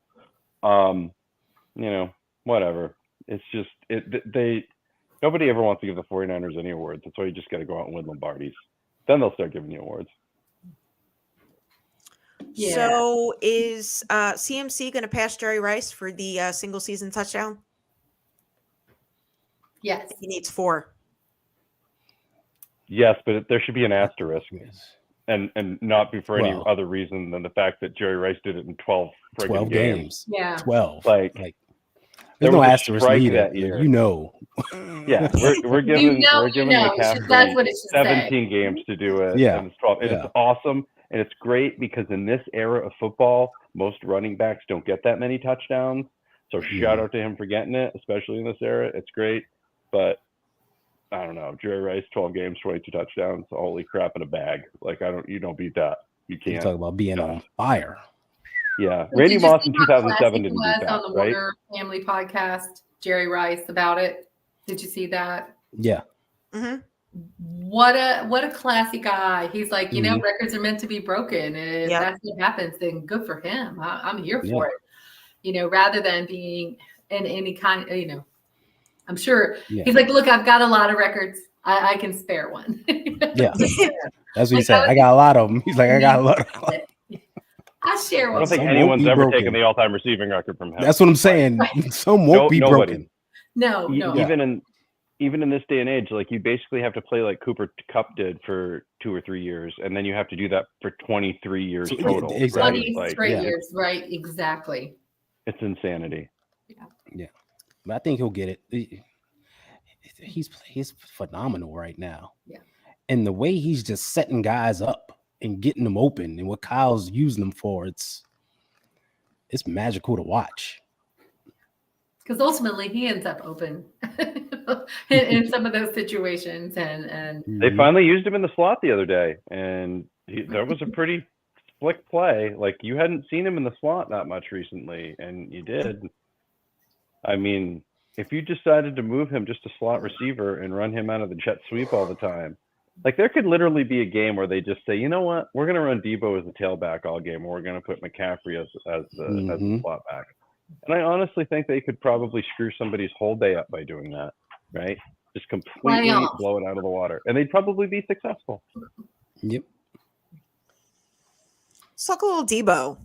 Whatever. It's just nobody ever wants to give the 49ers any awards. That's why you just got to go out and win Lombardis. Then they'll start giving you awards. Yeah. So is CMC going to pass Jerry Rice for the single season touchdown? Yes. He needs 4. Yes, but there should be an asterisk. And not be for any other reason than the fact that Jerry Rice did it in 12 games. Yeah. 12. Like there's no asterisk either. That year. Yeah, we're giving McCaffrey that's what it should 17 say. games to do it. Yeah. And it's 12. And it's awesome. And it's great because in this era of football, most running backs don't get that many touchdowns. So shout out to him for getting it, especially in this era. It's great. But I don't know. Jerry Rice, 12 games, 22 touchdowns. Holy crap in a bag. Like, you don't beat that. You can't. You talk about being on fire. Yeah. Randy Moss in 2007 didn't beat that, on the right? Warner Family Podcast, Jerry Rice about it. Did you see that? Yeah. Mm-hmm. What a classy guy. He's like, records are meant to be broken. And if that's what happens, then good for him. I'm here for it. Rather than being in any kind of, I'm sure he's like, look, I've got a lot of records. I can spare one. Yeah. That's what he said. I got a lot of them. He's like, I got a lot of them. I share one. I don't think anyone's ever taken the all-time receiving record from him. That's what I'm saying. Right. Some won't be broken. No. Even in this day and age, like you basically have to play like Cooper Kupp did for 2 or 3 years, and then you have to do that for 23 years total. Exactly. 23 years, right? Exactly. It's insanity. Yeah. But I think he'll get it. He's phenomenal right now. Yeah. And the way he's just setting guys up and getting them open and what Kyle's using them for, it's magical to watch. Because ultimately he ends up open in some of those situations, and they finally used him in the slot the other day, and that was a pretty slick play. Like you hadn't seen him in the slot that much recently, and you did. I mean, if you decided to move him just a slot receiver and run him out of the jet sweep all the time, like there could literally be a game where they just say, you know what, we're going to run Debo as a tailback all game, or we're going to put McCaffrey as the slot back. And I honestly think they could probably screw somebody's whole day up by doing that, right? Just completely blow it out of the water. And they'd probably be successful. Yep. Suck a little Debo.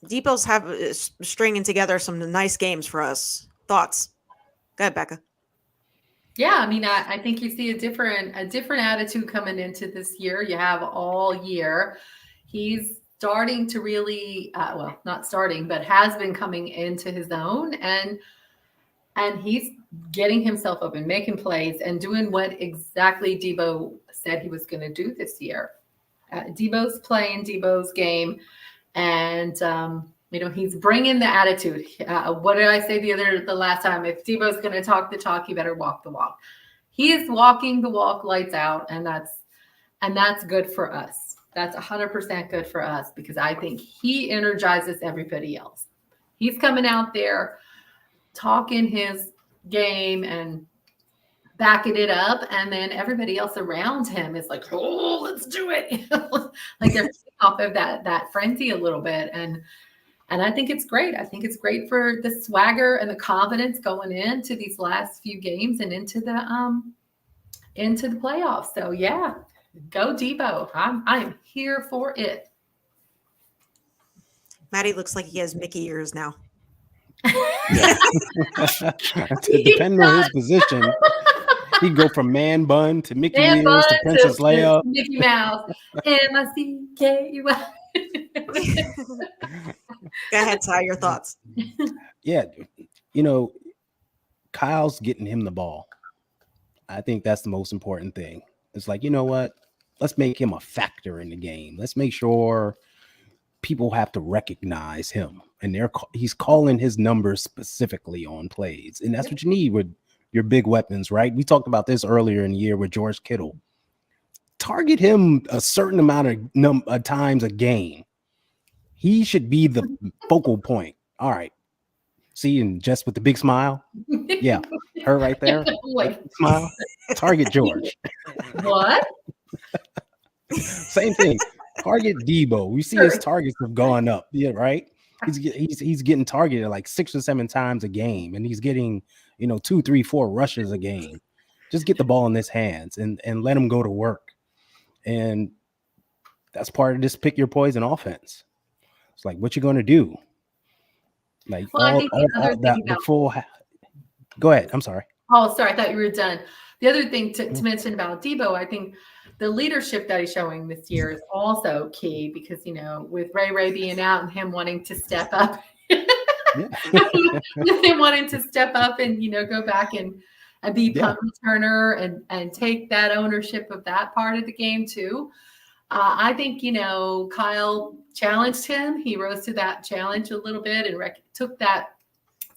Debo's stringing together some nice games for us. Thoughts? Go ahead, Becca. Yeah, I mean, I think you see a different attitude coming into this year. You have all year. He's starting to really, not starting, but has been coming into his own, and he's getting himself open, making plays, and doing what exactly Debo said he was going to do this year. Debo's playing Debo's game, and he's bringing the attitude. What did I say the last time? If Debo's going to talk the talk, he better walk the walk. He is walking the walk, lights out, and that's good for us. That's 100% good for us because I think he energizes everybody else. He's coming out there talking his game and backing it up, and then everybody else around him is like, "Oh, let's do it!" Like they're off of that frenzy a little bit, and I think it's great. I think it's great for the swagger and the confidence going into these last few games and into into the playoffs. So yeah, go Debo. I'm here for it. Maddie looks like he has Mickey ears now. Depending on his position, he'd go from man bun to Mickey Man ears bun to Princess Leia. Mickey Mouse. M-I-C-K-Y. Go ahead, Ty, your thoughts. Yeah, Kyle's getting him the ball. I think that's the most important thing. It's like, you know what? Let's make him a factor in the game. Let's make sure people have to recognize him, and he's calling his numbers specifically on plays, and that's what you need with your big weapons, right? We talked about this earlier in the year with George Kittle. Target him a certain amount of times a game. He should be the focal point. All right. See, and just with the big smile. Yeah, her right there. Smile. Target George. What? Same thing. Target Debo. We see his targets have gone up. Yeah, right. He's getting targeted like 6 or 7 times a game, and he's getting 2, 3, 4 rushes a game. Just get the ball in his hands and let him go to work. And that's part of this pick your poison offense. It's like, what you going to do? Like, well, go ahead. I'm sorry. Oh, sorry. I thought you were done. The other thing to mention about Debo, I think the leadership that he's showing this year is also key because, with Ray being out and him wanting to step up, with him wanting to step up and, go back and be punt returner and take that ownership of that part of the game too. I think, Kyle challenged him. He rose to that challenge a little bit and took that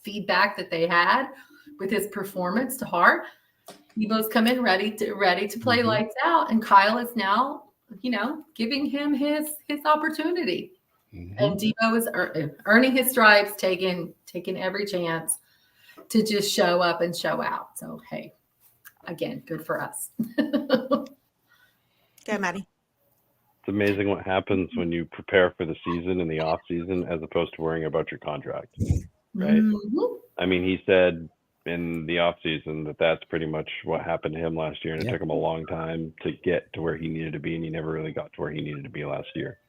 feedback that they had with his performance to heart. Debo's come in ready to play lights out, and Kyle is now, giving him his opportunity. And Debo is earning his stripes, taking every chance to just show up and show out. So hey, again, good for us. Go, Maddie. It's amazing what happens when you prepare for the season and the off season as opposed to worrying about your contract, right? I mean, he said in the off season that's pretty much what happened to him last year, and it took him a long time to get to where he needed to be, and he never really got to where he needed to be last year.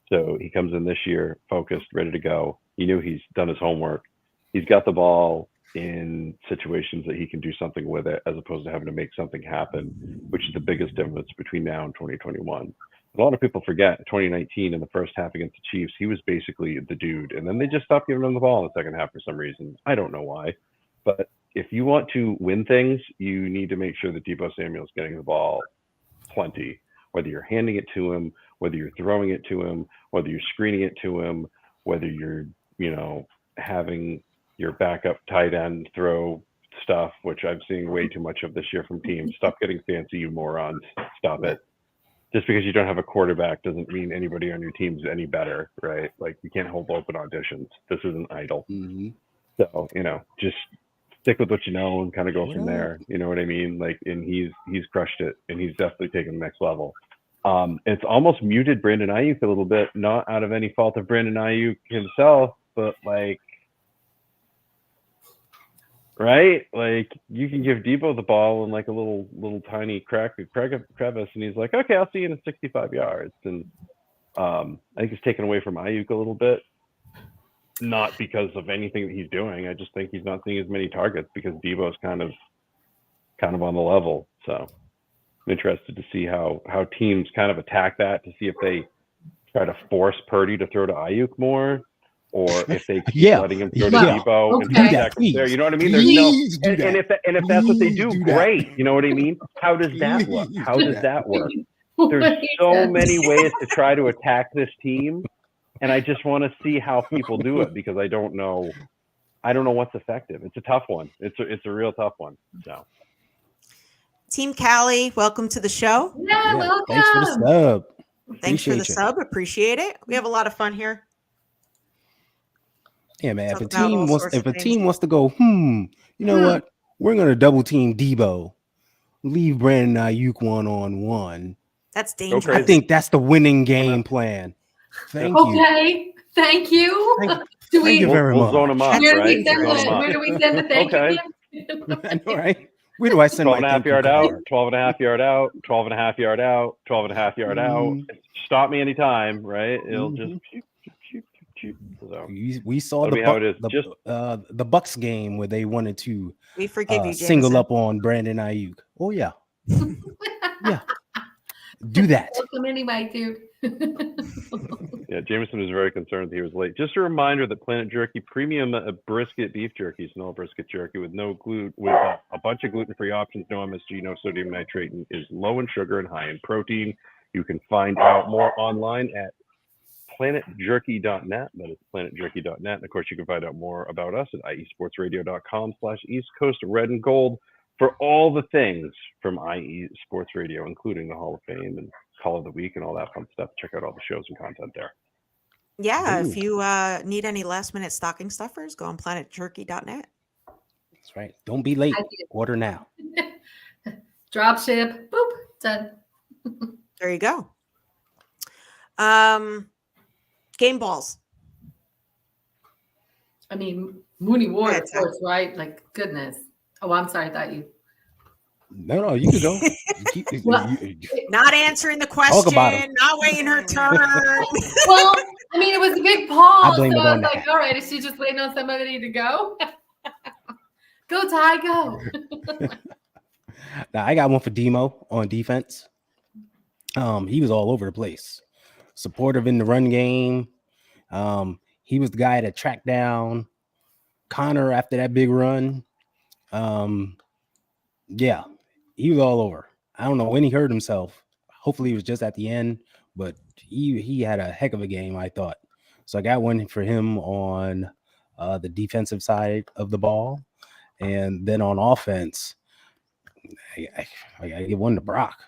So he comes in this year focused, ready to go. He knew he's done his homework. He's got the ball in situations that he can do something with it as opposed to having to make something happen, which is the biggest difference between now and 2021. A lot of people forget 2019 in the first half against the Chiefs, he was basically the dude, and then they just stopped giving him the ball in the second half for some reason. I don't know why, but if you want to win things, you need to make sure that Deebo Samuel's getting the ball plenty, whether you're handing it to him, whether you're throwing it to him, whether you're screening it to him, whether you're, having your backup tight end throw stuff, which I'm seeing way too much of this year from teams. Stop getting fancy, you morons. Stop it. Just because you don't have a quarterback doesn't mean anybody on your team's any better, right? Like, you can't hold open auditions. This isn't idle. So, just stick with what you know and kind of go from there. You know what I mean? Like, and he's crushed it, and he's definitely taken the next level. It's almost muted Brandon Ayuk a little bit, not out of any fault of Brandon Ayuk himself, but like, right? Like, you can give Debo the ball in like a little tiny crevice, and he's like, okay, I'll see you in 65 yards. And I think it's taken away from Ayuk a little bit, not because of anything that he's doing. I just think he's not seeing as many targets because Debo's kind of on the level. So I'm interested to see how teams kind of attack that, to see if they try to force Purdy to throw to Ayuk more, or if they keep letting him throw to Debo and attack him there. You know what I mean? There's and if that's what they do, great. You know what I mean? How does that look? How does that work? There's so many ways to try to attack this team, and I just want to see how people do it, because I don't know what's effective. It's a tough one. It's a real tough one. So, Team Cali, welcome to the show. Yeah, welcome. Thanks for the sub. Thanks for the sub. Appreciate it. We have a lot of fun here. Yeah, man. If a team wants to go, you know what? We're gonna double team Debo, leave Brandon Ayuk 1-on-1. That's dangerous. I think that's the winning game plan. Thank you. Okay. Thank you. Thank you very much. We'll zone them up, Where right? do we send the thank you? I know, right? Where do I send 12 my and a half thank you yard out, card? 12 and a half yard out, 12 and a half yard out, 12 and a half yard out. Stop me anytime, right? It'll just shoot. So We saw that'll be how it is. Just the Bucks game where they wanted to We forgive you, single Jameson. up on Brandon Ayuk. Oh yeah, yeah. Do that. Welcome anyway, dude. yeah, Jameson was very concerned that he was late. Just a reminder that Planet Jerky premium brisket beef jerky is no brisket jerky with no gluten, with a bunch of gluten-free options, no MSG, no sodium nitrate, and is low in sugar and high in protein. You can find out more online at planetjerky.net. That is planetjerky.net. And of course, you can find out more about us at iesportsradio.com/East Coast Red and Gold for all the things from IE Sports Radio, including the Hall of Fame and Call of the Week and all that fun stuff. Check out all the shows and content there. Yeah, Ooh. if you need any last-minute stocking stuffers, go on planetjerky.net. That's right. Don't be late. I did. Order now. Drop ship. Boop. Done. There you go. Game balls. I mean, Mooney Ward, Go of ahead, course, right? Like, goodness. Oh, I'm sorry. I thought you. No, you can go. Well, Not answering the question, about him. not waiting her turn. Well, I mean, it was a big pause. I blame so it I on was like, that. all right, is she just waiting on somebody to go? Go, Ty, go. Now I got one for Demo on defense. He was all over the place. Supportive in the run game. He was the guy that tracked down Connor after that big run. Yeah, he was all over. I don't know when he hurt himself. Hopefully it was just at the end, but he had a heck of a game, I thought. So I got one for him on the defensive side of the ball. And then on offense, I gotta give one to Brock.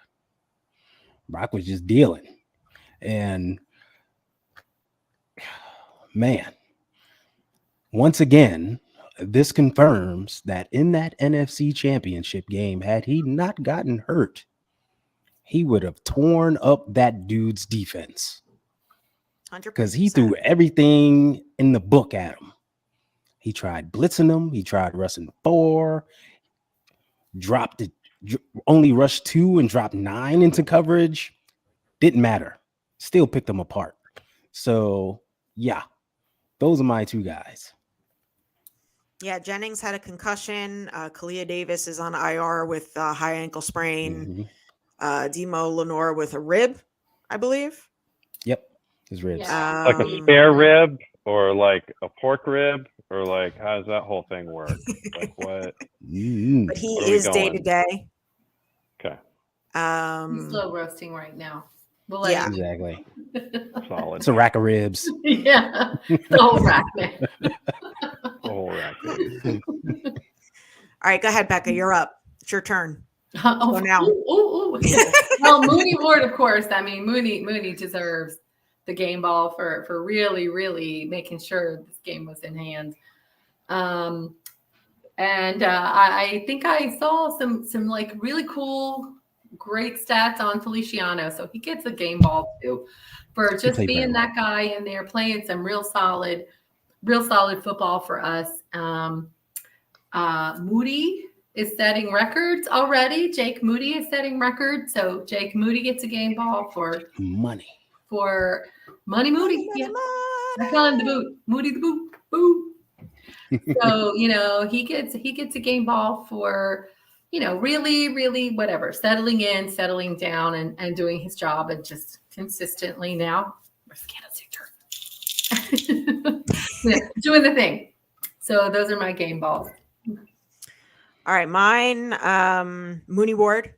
Brock was just dealing. And man, once again, this confirms that in that NFC Championship game, had he not gotten hurt, he would have torn up that dude's defense. 100%. Because he threw everything in the book at him. He tried blitzing them. He tried rushing 4, dropped it, only rushed 2 and dropped 9 into coverage. Didn't matter. Still picked them apart. So, yeah, those are my 2 guys. Yeah, Jennings had a concussion. Kalia Davis is on IR with a high ankle sprain. Demo Lenore with a rib, I believe. Yep, his ribs. Yeah. Like a spare rib or like a pork rib or like how does that whole thing work? Like what? But he Where are we is day going? to day. Okay, He's slow roasting right now. We'll let Yeah. him. Exactly. solid. It's a rack of ribs. Yeah. The whole rack, man. The whole rack. All right, go ahead, Becca. You're up. It's your turn. Oh, Go now. Ooh. Well, Mooney Ward, of course. I mean, Mooney deserves the game ball for really, really making sure this game was in hand. And I think I saw some like really cool, great stats on Feliciano. So he gets a game ball too for just being that guy in there, playing some real solid football for us. Moody is setting records already. Jake Moody is setting records. So Jake Moody gets a game ball for Money. Moody. Yeah. I call him the boot. Moody the boot. Boo. So, he gets a game ball for, really, really whatever, settling in, settling down and doing his job and just consistently now. Where's Canada's turn? Doing the thing. So those are my game balls. All right, mine, Mooney Ward,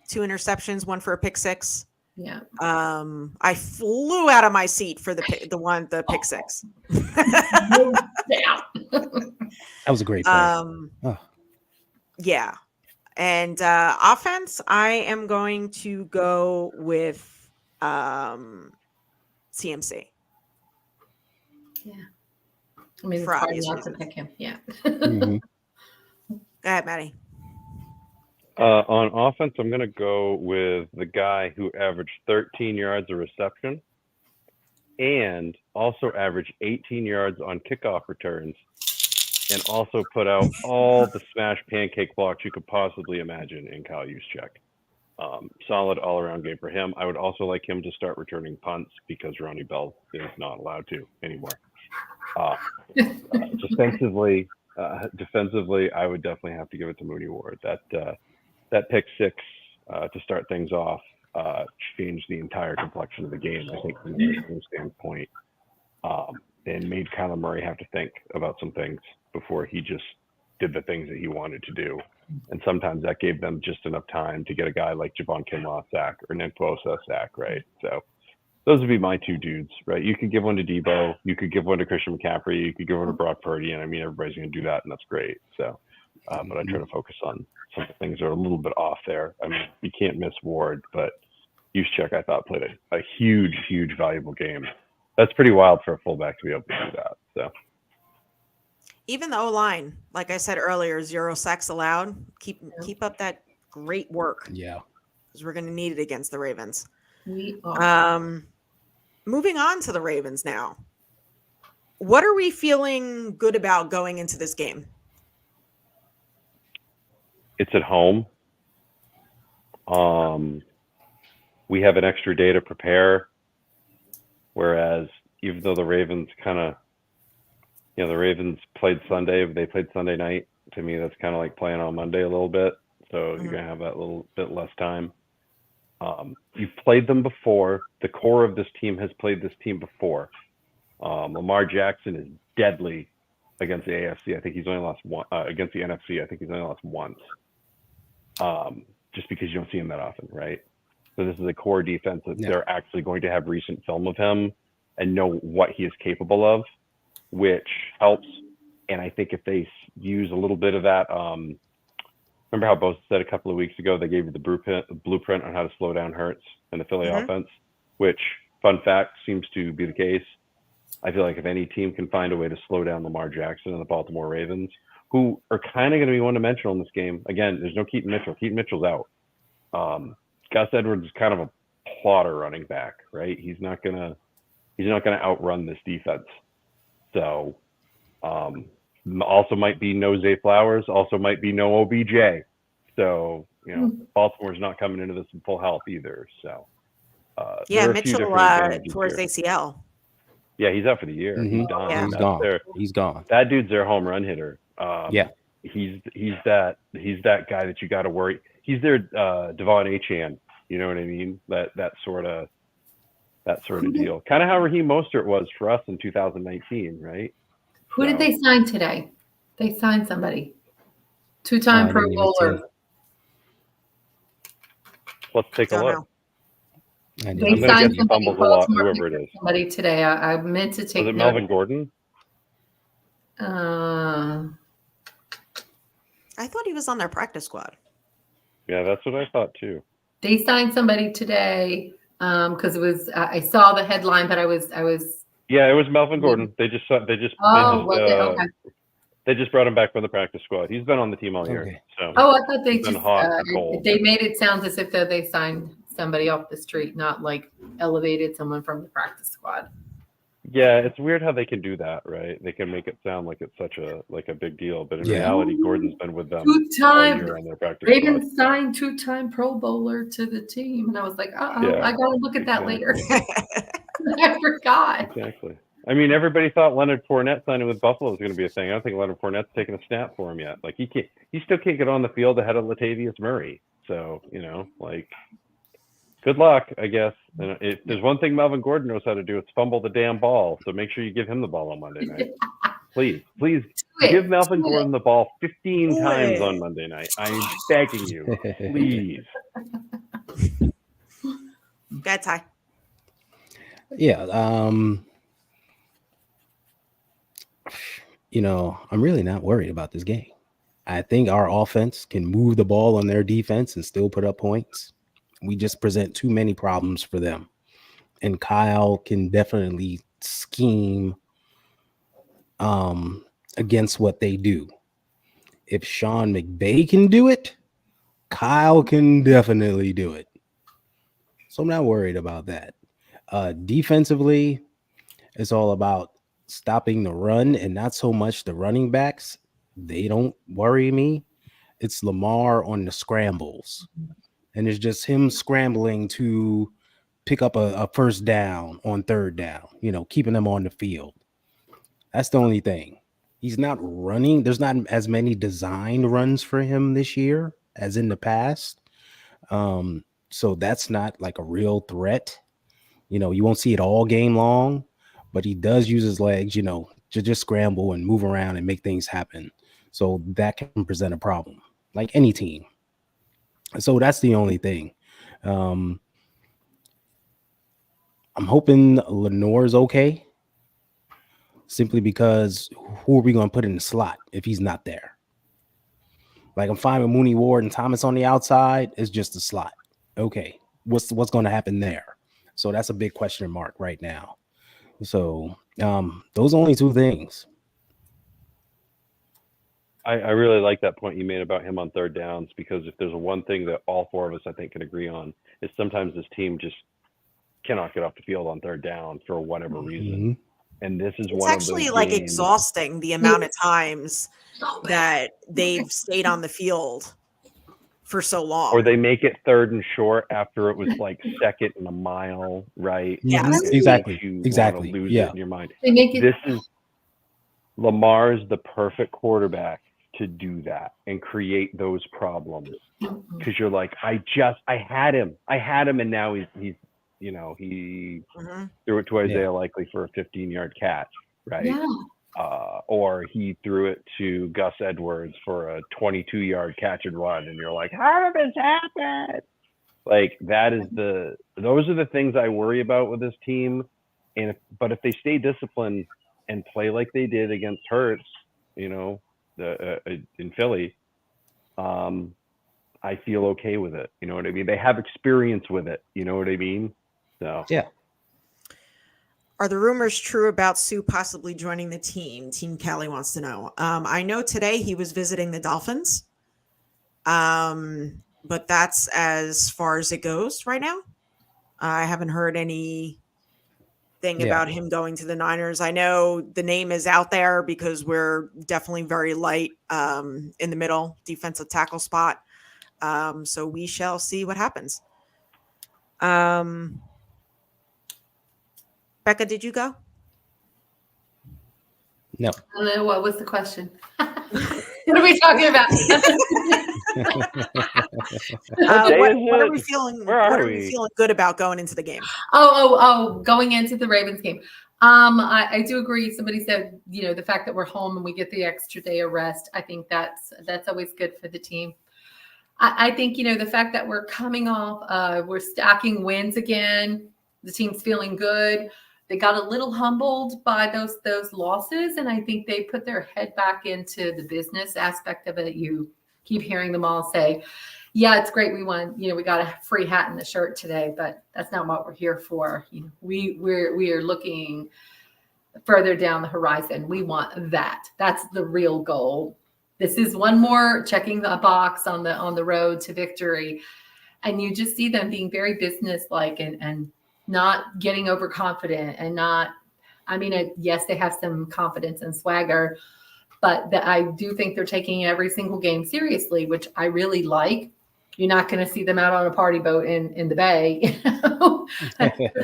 2 interceptions, 1 for a pick 6. Yeah. I flew out of my seat for the pick 6. Yeah. That was a great play. Yeah. And offense, I am going to go with CMC. Yeah. I mean, it's For hard obvious not to reasons. pick him. Yeah. Mhm. Go ahead, Maddie. On offense, I'm going to go with the guy who averaged 13 yards of reception and also averaged 18 yards on kickoff returns and also put out all the smash pancake blocks you could possibly imagine in Kyle Juszczyk. Solid all-around game for him. I would also like him to start returning punts because Ronnie Bell is not allowed to anymore. Defensively, I would definitely have to give it to Mooney Ward. That pick six to start things off changed the entire complexion of the game, I think, from a game standpoint, and made Kyler Murray have to think about some things before he just did the things that he wanted to do. And sometimes that gave them just enough time to get a guy like Javon Kinlaw sack or Nick Bosa sack, right? So those would be my two dudes, right? You could give one to Debo, you could give one to Christian McCaffrey, you could give one to Brock Purdy, and I mean, everybody's going to do that, and that's great. So, but I try to focus on some of the things that are a little bit off there. I mean, you can't miss Ward, but Juszczyk, I thought, played a huge, valuable game. That's pretty wild for a fullback to be able to do that. So. Even the O-line, like I said earlier, 0 sacks allowed. Keep up that great work. Yeah. Because we're going to need it against the Ravens. We are. Moving on to the Ravens now. What are we feeling good about going into this game? It's at home. We have an extra day to prepare. Whereas even though the Ravens the Ravens played Sunday, they played Sunday night. To me, that's kind of like playing on Monday a little bit. So you're going to have that little bit less time. You've played them before. The core of this team has played this team before. Lamar Jackson is deadly against the AFC. I think he's only lost one against the NFC. I think he's only lost once. Just because you don't see him that often, right? So this is a core defense that they're actually going to have recent film of him and know what he is capable of, which helps. And I think if they use a little bit of that, remember how Bosa said a couple of weeks ago, they gave you the blueprint on how to slow down Hurts and the Philly offense, which, fun fact, seems to be the case. I feel like if any team can find a way to slow down Lamar Jackson and the Baltimore Ravens, who are kind of going to be one-dimensional in this game. Again, there's no Keaton Mitchell. Keaton Mitchell's out. Gus Edwards is kind of a plotter running back, right? He's not gonna outrun this defense. So, also might be no Zay Flowers. Also might be no OBJ. So Baltimore's not coming into this in full health either. So, Mitchell towards ACL. Yeah, he's out for the year. Mm-hmm. He's done. Yeah. He's gone. That dude's their home run hitter. He's that guy that you got to worry. He's their Devon Achane. You know what I mean? That sort of deal. Kind of how Raheem Mostert was for us in 2019, right? Who did they sign today? They signed somebody. 2-time Pro Bowler. Let's take a look. They signed somebody, whoever it is. Somebody today. I meant to take. Was it Melvin Gordon? I thought he was on their practice squad. Yeah, that's what I thought too. They signed somebody today because it was. I saw the headline, but I was. Yeah, it was Melvin Gordon. They just brought him back from the practice squad. He's been on the team all year. Okay. So. Oh, I thought they just. They made it sound as if they signed somebody off the street, not like elevated someone from the practice squad. Yeah, it's weird how they can do that, right? They can make it sound like it's such a big deal, but in reality, Gordon's been with them all year on their practice squad. Ravens signed 2-time Pro Bowler to the team, and I was like, I gotta look at that later. I forgot. Exactly. I mean, everybody thought Leonard Fournette signing with Buffalo was going to be a thing. I don't think Leonard Fournette's taken a snap for him yet. Like he still can't get on the field ahead of Latavius Murray. So good luck, I guess. And if there's one thing Melvin Gordon knows how to do, it's fumble the damn ball. So make sure you give him the ball on Monday night. Please give Melvin Gordon the ball 15 times on Monday night. I'm begging you, please. Bad tie. Yeah. I'm really not worried about this game. I think our offense can move the ball on their defense and still put up points. We just present too many problems for them. And Kyle can definitely scheme against what they do. If Sean McVay can do it, Kyle can definitely do it. So I'm not worried about that. Defensively, it's all about stopping the run and not so much the running backs. They don't worry me. It's Lamar on the scrambles. And it's just him scrambling to pick up a first down on third down, keeping them on the field. That's the only thing. He's not running. There's not as many designed runs for him this year as in the past. So that's not like a real threat. You won't see it all game long, but he does use his legs, to just scramble and move around and make things happen. So that can present a problem, like any team. So that's the only thing. I'm hoping Lenore's okay, simply because who are we going to put in the slot if he's not there? Like, I'm fine with Mooney, Ward, and Thomas on the outside. It's just a slot. Okay, what's going to happen there? So that's a big question mark right now. So those are only two things. I really like that point you made about him on third downs, because if there's one thing that all four of us, I think, can agree on, is sometimes this team just cannot get off the field on third down for whatever reason. And this is It's one of those actually like games. exhausting the amount of times that they've stayed on the field for so long. Or they make it third and short after it was like second and a mile, right? Yes. Exactly. You Exactly. lose Yeah. it in your mind. They make it. This is Lamar's the perfect quarterback to do that and create those problems, because you're like, I had him, and now he threw it to Isaiah Likely for a 15-yard catch, right? Yeah. Or he threw it to Gus Edwards for a 22-yard catch and run, and you're like, how did this happen? Like, those are the things I worry about with this team. But if they stay disciplined and play like they did against Hurts, in Philly, I feel okay with it. You know what I mean? They have experience with it. You know what I mean? So Yeah. Are the rumors true about Sue possibly joining the team? Team Cali wants to know. I know today he was visiting the Dolphins, but that's as far as it goes right now. I haven't heard anything about him going to the Niners. I know the name is out there because we're definitely very light in the middle defensive tackle spot. So we shall see what happens. Becca, did you go? No. I don't know. What was the question? What are we talking about? What are we feeling? Where What are are we we? feeling good about going into the game? Going into the Ravens game. I do agree. Somebody said, the fact that we're home and we get the extra day of rest, I think that's always good for the team. I think, the fact that we're coming off, we're stacking wins again. The team's feeling good. They got a little humbled by those losses, and I think they put their head back into the business aspect of it. You keep hearing them all say, yeah, it's great we won. We got a free hat and a shirt today, but that's not what we're here for. We are looking further down the horizon. We want that. That's the real goal. This is one more checking a box on the road to victory. And you just see them being very businesslike and not getting overconfident and not, yes, they have some confidence and swagger, but I do think they're taking every single game seriously, which I really like. You're not going to see them out on a party boat in the Bay. The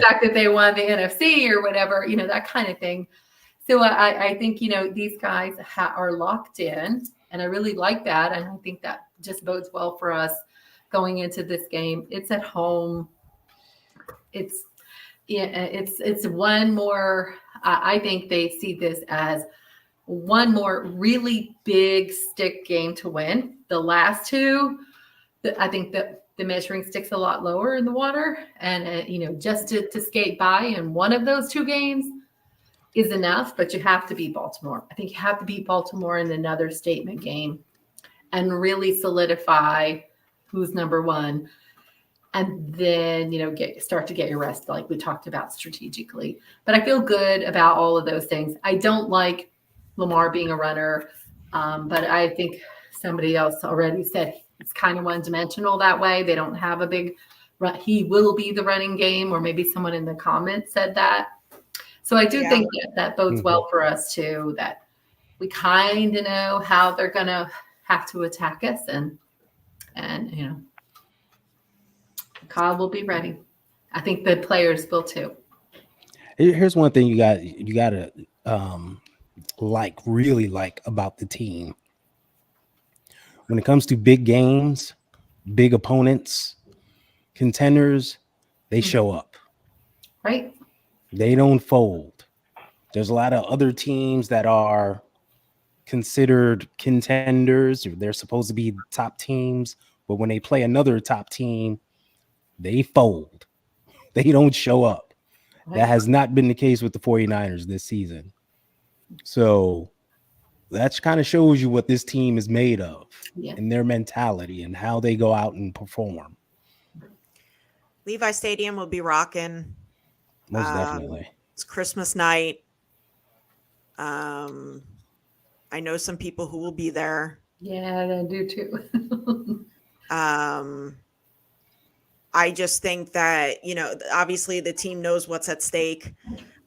fact that they won the NFC or whatever, that kind of thing. So I think, these guys are locked in, and I really like that. And I think that just bodes well for us going into this game. It's at home. It's one more. I think they see this as one more really big stick game to win. The last two, I think that the measuring stick's a lot lower in the water, and just to skate by in one of those two games is enough. But you have to beat Baltimore. I think you have to beat Baltimore in another statement game and really solidify who's number one. And then, start to get your rest like we talked about strategically. But I feel good about all of those things. I don't like Lamar being a runner, but I think somebody else already said it's kind of one-dimensional that way. They don't have a big run. He will be the running game, or maybe someone in the comments said that. So I do Yeah. think that bodes well for us too, that we kind of know how they're going to have to attack us, and Kyle will be ready. I think the players will too. Here's one thing you got to really like about the team. When it comes to big games, big opponents, contenders, they show up. Right? They don't fold. There's a lot of other teams that are considered contenders. They're supposed to be top teams, but when they play another top team, they fold. They don't show up. Right. That has not been the case with the 49ers this season. So that kind of shows you what this team is made of, and their mentality and how they go out and perform. Levi Stadium will be rocking. Most definitely. It's Christmas night. I know some people who will be there. Yeah, I do too. I just think that, obviously the team knows what's at stake.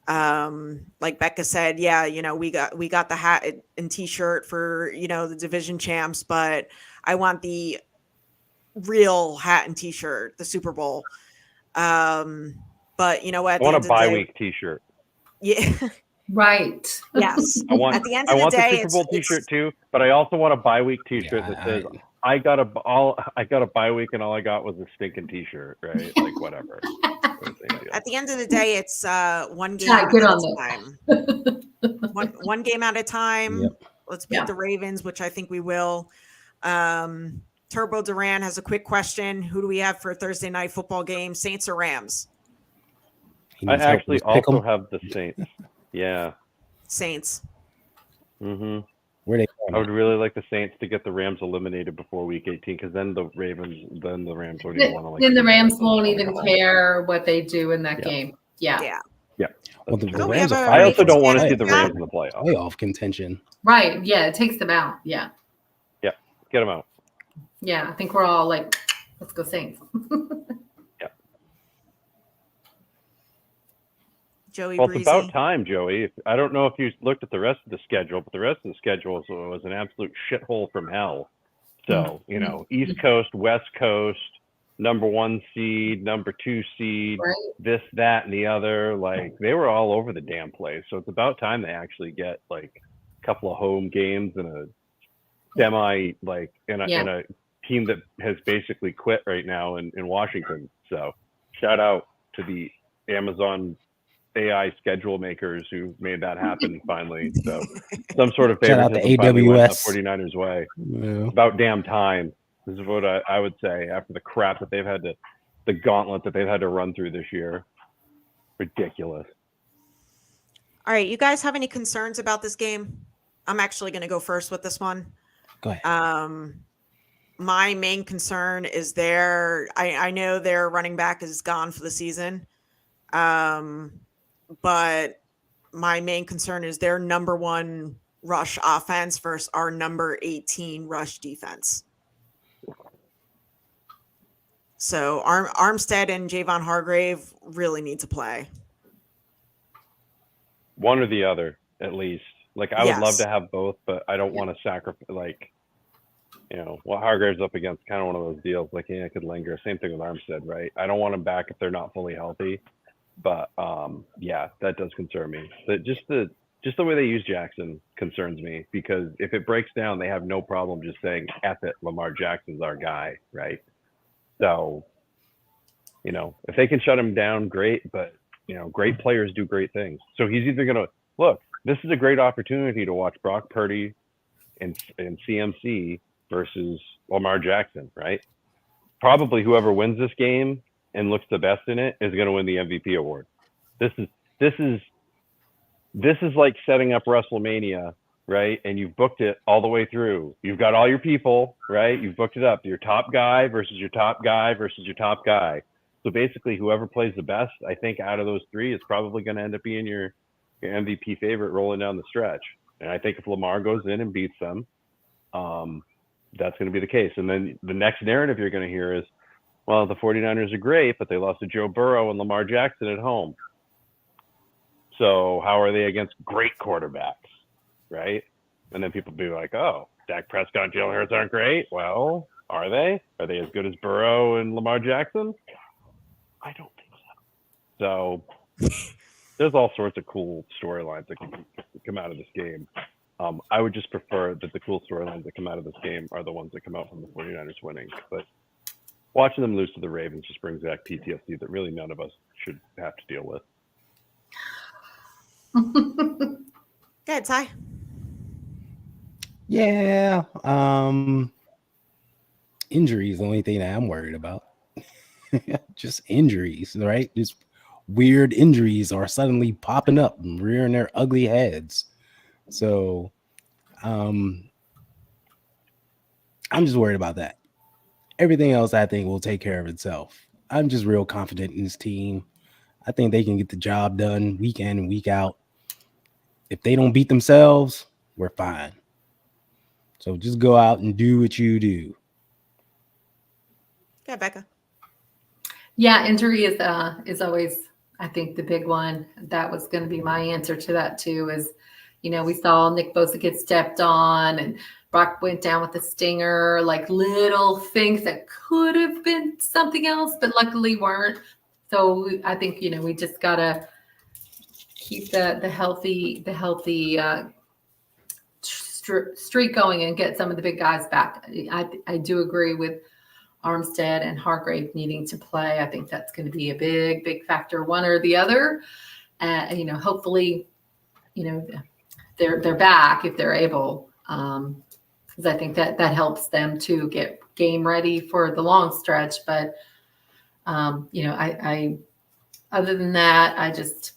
Like Becca said, yeah, we got the hat and t-shirt for, the division champs, but I want the real hat and t-shirt, the Super Bowl. But you know what? I want a bye-week t-shirt. Yeah. Right. Yes. At the end of the day, the Super Bowl t-shirt too, but I also want a bye-week t-shirt that says I got a bye week and all I got was a stinking t-shirt, right? Like whatever. At the end of the day, it's one game Yeah, at a time. one game at a time. Yep. Let's beat the Ravens, which I think we will. Turbo Duran has a quick question. Who do we have for a Thursday night football game? Saints or Rams? He I needs help actually with his also pick'em. have the Saints. Yeah. Saints. Mm-hmm. Where they I would really like the Saints to get the Rams eliminated before Week 18, because then the Rams won't even want to. Then the Rams won't even care what they do in that game. Yeah. Well, the Oh, we Rams have are a I also fighting don't want to for see the Rams in the playoffs. playoff contention. Right. Yeah. It takes them out. Yeah. Yeah, get them out. Yeah. I think we're all like, let's go Saints. Joey Well, Breezy. it's about time, Joey. I don't know if you looked at the rest of the schedule, but the rest of the schedule was an absolute shithole from hell. So, East Coast, West Coast, number 1 seed, number 2 seed, Right. this, that, and the other. Like, they were all over the damn place. So it's about time they actually get, like, a couple of home games and a semi, like, in a team that has basically quit right now in Washington. So shout out to the Amazon AI schedule makers who made that happen finally. So some sort of Shout out to favoritism finally went AWS. the 49ers way. Yeah. It's about damn time. This is what I would say after the crap that the gauntlet that they've had to run through this year. Ridiculous. All right. You guys have any concerns about this game? I'm actually going to go first with this one. Go ahead. My main concern is I know their running back is gone for the season. But my main concern is their number 1 rush offense versus our number 18 rush defense. So Armstead and Javon Hargrave really need to play. One or the other, at least. Like, I would love Yes. to have both, but I don't want to sacrifice, like, what Hargrave's up against, kind of one of those deals. Like, it could linger. Same thing with Armstead, right? I don't want them back if they're not fully healthy. But that does concern me. But just the way they use Jackson concerns me, because if it breaks down, they have no problem just saying, F it, Lamar Jackson's our guy, right? So, if they can shut him down, great. But, great players do great things. So he's either going to look, this is a great opportunity to watch Brock Purdy and CMC versus Lamar Jackson, right? Probably whoever wins this game and looks the best in it is going to win the MVP award. This is like setting up WrestleMania, right? And you've booked it all the way through. You've got all your people, right? You've booked it up. Your top guy versus your top guy versus your top guy. So basically, whoever plays the best, I think, out of those 3 is probably going to end up being your MVP favorite rolling down the stretch. And I think if Lamar goes in and beats them, that's going to be the case. And then the next narrative you're going to hear is, well, the 49ers are great, but they lost to Joe Burrow and Lamar Jackson at home. So how are they against great quarterbacks, right? And then people be like, oh, Dak Prescott and Jalen Hurts aren't great. Well, are they? Are they as good as Burrow and Lamar Jackson? I don't think so. So there's all sorts of cool storylines that can come out of this game. I would just prefer that the cool storylines that come out of this game are the ones that come out from the 49ers winning. But watching them lose to the Ravens just brings back PTSD that really none of us should have to deal with. Good, Ty. Yeah. Injuries, the only thing that I'm worried about. Just injuries, right? Just weird injuries are suddenly popping up and rearing their ugly heads. So I'm just worried about that. Everything else I think will take care of itself. I'm just real confident in this team. I think they can get the job done week in and week out. If they don't beat themselves, we're fine. So just go out and do what you do. Yeah, Becca. Yeah, injury is always, I think, the big one. That was going to be my answer to that too. Is, we saw Nick Bosa get stepped on, and Brock went down with a stinger, like little things that could have been something else, but luckily weren't. So I think we just gotta keep the healthy streak going and get some of the big guys back. I do agree with Armstead and Hargrave needing to play. I think that's going to be a big factor, one or the other. Hopefully, they're back if they're able, because I think that helps them to get game ready for the long stretch. But I other than that, I just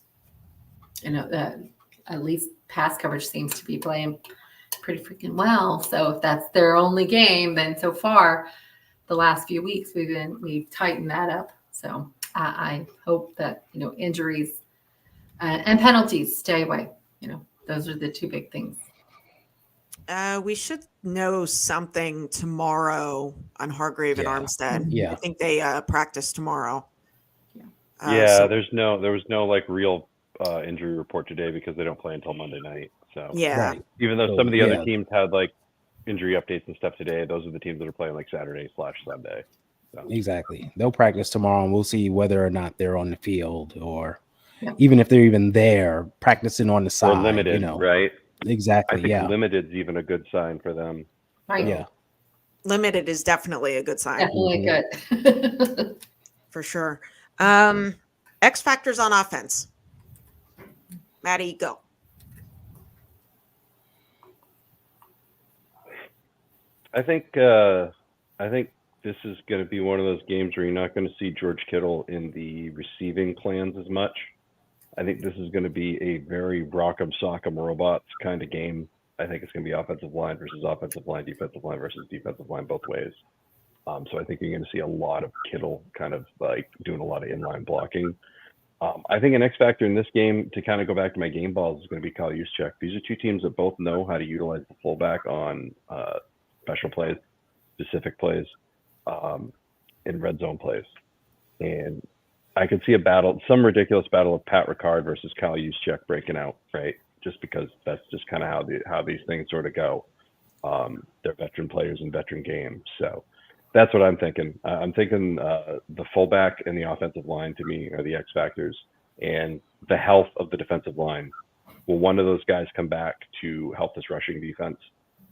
at least pass coverage seems to be playing pretty freaking well. So if that's their only game, then so far the last few weeks we've tightened that up. So I hope that injuries and penalties stay away. Those are the two big things. We should know something tomorrow on Hargrave and Armstead. Yeah. I think they practice tomorrow. Yeah, there was no like real injury report today because they don't play until Monday night. So yeah, Right. even though So, some of the yeah. other teams had like injury updates and stuff today, those are the teams that are playing like Saturday/Sunday. So. Exactly. They'll practice tomorrow and we'll see whether or not they're on the field or Yeah. even if they're even there practicing on the side. Or limited, right? Exactly. I think Yeah. limited's even a good sign for them. Right. Yeah. limited is definitely a good sign Definitely good. for sure. X factors on offense. Maddie, go. I think this is going to be one of those games where you're not going to see George Kittle in the receiving plans as much. I think this is going to be a very rock'em sock'em robots kind of game. I think it's going to be offensive line versus offensive line, defensive line versus defensive line both ways. So I think you're going to see a lot of Kittle kind of like doing a lot of inline blocking. I think an X factor in this game, to kind of go back to my game balls, is going to be Kyle Juszczyk. These are two teams that both know how to utilize the fullback on special plays, specific plays, and red zone plays. And I could see some ridiculous battle of Pat Ricard versus Kyle Juszczyk breaking out, right? Just because that's just kind of how these things sort of go. They're veteran players in veteran games. So that's what I'm thinking. I'm thinking the fullback and the offensive line to me are the X factors, and the health of the defensive line. Will one of those guys come back to help this rushing defense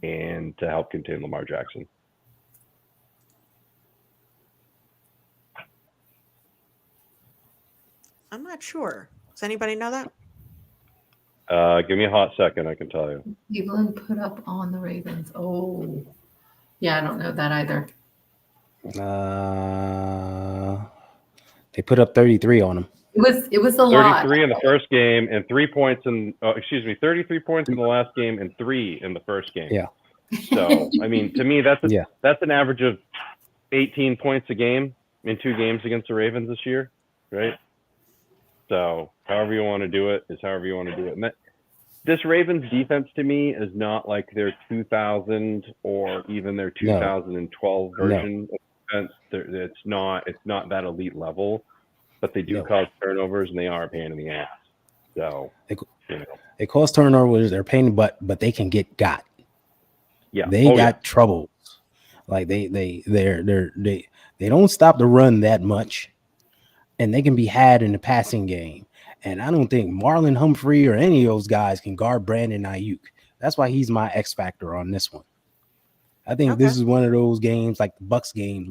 and to help contain Lamar Jackson? I'm not sure. Does anybody know that? Give me a hot second, I can tell you. Cleveland put up on the Ravens. Oh, yeah, I don't know that either. They put up 33 on them. It was a lot. 33 in the first game and 3 points 33 points in the last game and 3 in the first game. Yeah. So, I mean, to me, that's Yeah. that's an average of 18 points a game in 2 games against the Ravens this year, right? So, however you want to do it is however you want to do it. And this Ravens defense to me is not like their 2000 or even their 2012 version of defense. It's not that elite level, but they do cause turnovers and they are a pain in the ass. So they cause turnovers. They're pain in the butt, but they can get got. Yeah, They got troubles. Like they don't stop the run that much, and they can be had in the passing game. And I don't think Marlon Humphrey or any of those guys can guard Brandon Ayuk. That's why he's my X factor on this one. I think this is one of those games like the Bucks games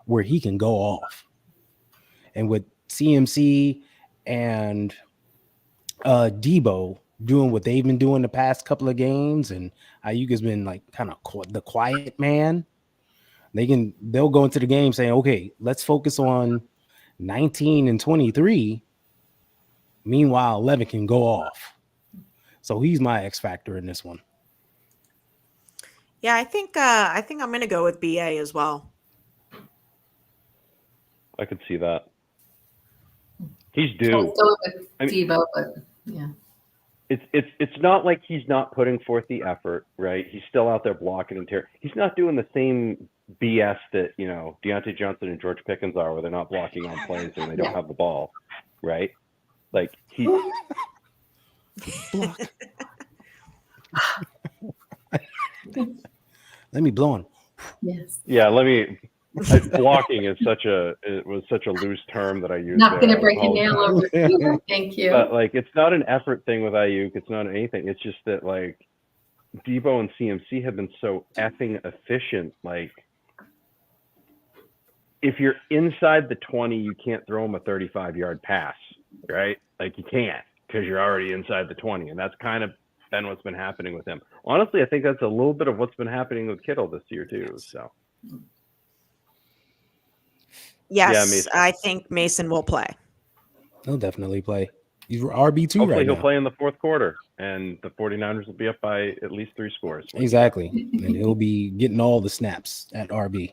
where he can go off. And with CMC and Debo doing what they've been doing the past couple of games, and Ayuk has been like kind of the quiet man. They'll go into the game saying, okay, let's focus on 19 and 23. Meanwhile, 11 can go off. So he's my X factor in this one. Yeah, I think I'm going to go with BA as well. I could see that. He's due. I'll go with Debo, but yeah. It's not like he's not putting forth the effort, right? He's still out there blocking and tearing. He's not doing the same BS that, Deontay Johnson and George Pickens are, where they're not blocking on plays and they don't have the ball, right? Like he. Let me blow on. Yes. Yeah, blocking is such a loose term that I use. Not going to break a nail over here. Thank you. But it's not an effort thing with Ayuk. It's not anything. It's just that Debo and CMC have been so effing efficient. Like if you're inside the 20, you can't throw him a 35-yard pass, right? Like you can't because you're already inside the 20, and that's kind of been what's been happening with him. Honestly, I think that's a little bit of what's been happening with Kittle this year too. So. Yes, yeah, I think Mason will play. He'll definitely play. He's RB2 Hopefully right now. He'll play in the fourth quarter, and the 49ers will be up by at least 3 scores. Exactly. And he'll be getting all the snaps at RB.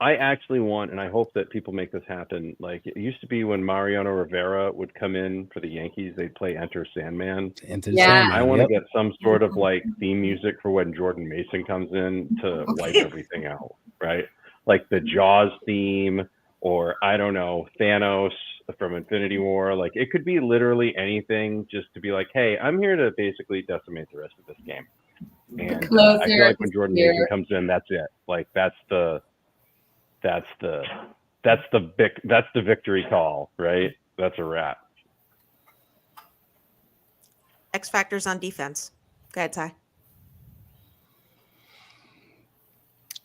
I actually want, and I hope that people make this happen. Like it used to be when Mariano Rivera would come in for the Yankees, they'd play Enter Sandman. Sandman. I want to get some sort of theme music for when Jordan Mason comes in to wipe everything out, right? Like the Jaws theme, or I don't know, Thanos from Infinity War. Like it could be literally anything, just to be like, hey, I'm here to basically decimate the rest of this game. And I feel like when Jordan Mason comes in, that's it. Like that's the victory call, right? That's a wrap. X factors on defense. Go ahead, Ty.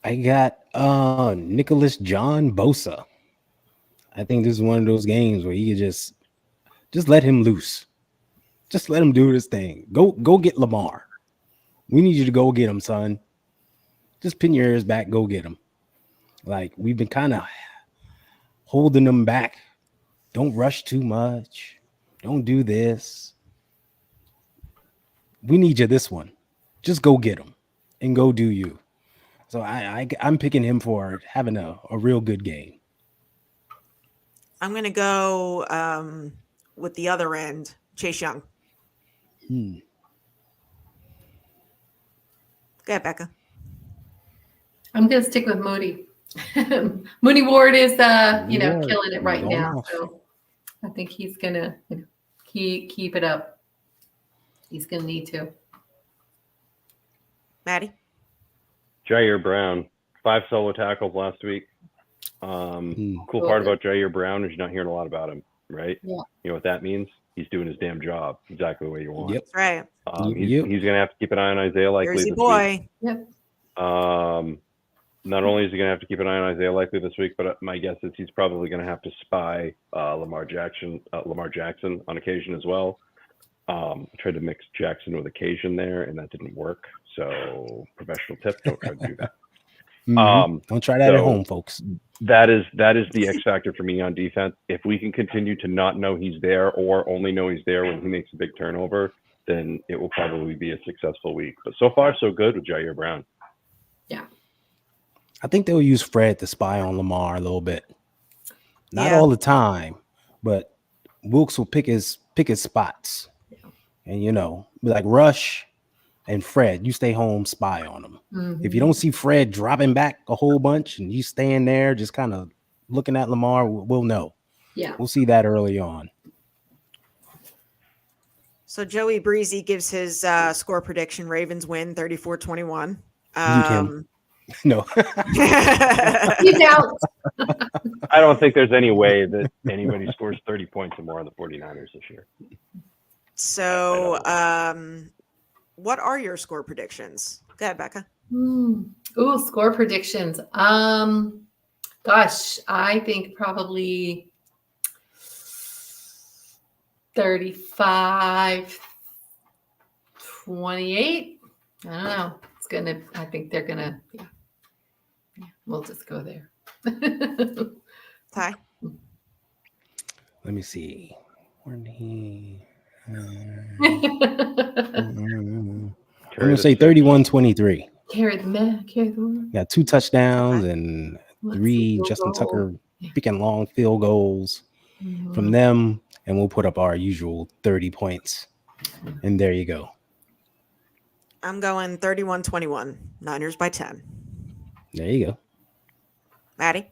I got Nicholas John Bosa. I think this is one of those games where you could just let him loose. Just let him do his thing. Go get Lamar. We need you to go get him, son. Just pin your ears back, go get him. Like we've been kind of holding them back. Don't rush too much. Don't do this. We need you this one. Just go get him and go do you. So I'm picking him for having a real good game. I'm going to go with the other end, Chase Young. Go ahead, Becca. I'm going to stick with Moody. Mooney Ward is, killing it right now. So I think he's going to keep it up. He's going to need to. Maddie? Jair Brown, 5 solo tackles last week. Cool part about Jair Brown is you're not hearing a lot about him, right? Yeah. You know what that means? He's doing his damn job exactly the way you want. Yep. That's right. He's going to have to keep an eye on Isaiah Likely Jersey this boy. week. Yep. Not only is he going to have to keep an eye on Isaiah Likely this week, but my guess is he's probably going to have to spy Lamar Jackson on occasion as well. I tried to mix Jackson with occasion there, and that didn't work. So professional tip, don't try to do that. Don't try that at home, folks. That is the X factor for me on defense. If we can continue to not know he's there or only know he's there when he makes a big turnover, then it will probably be a successful week. But so far, so good with Jair Brown. Yeah. I think they'll use Fred to spy on Lamar a little bit. Not all the time, but Wilkes will pick his spots. Yeah. And, like Rush and Fred, you stay home, spy on them. Mm-hmm. If you don't see Fred dropping back a whole bunch and you staying there just kind of looking at Lamar, we'll know. Yeah. We'll see that early on. So Joey Breezy gives his score prediction. Ravens win 34-21. Mute him. No. He's out. I don't think there's any way that anybody scores 30 points or more on the 49ers this year. So, what are your score predictions? Go ahead, Becca. Ooh, score predictions. Gosh, I think probably 35-28. I don't know. I think they're gonna, yeah. We'll just go there. Ty. Let me see. Where did he? I'm going to say 31-23. Carry the one. Got 2 touchdowns and 3 Justin Tucker picking long field goals from them, and we'll put up our usual 30 points. And there you go. I'm going 31-21. Niners by 10. There you go. Maddie?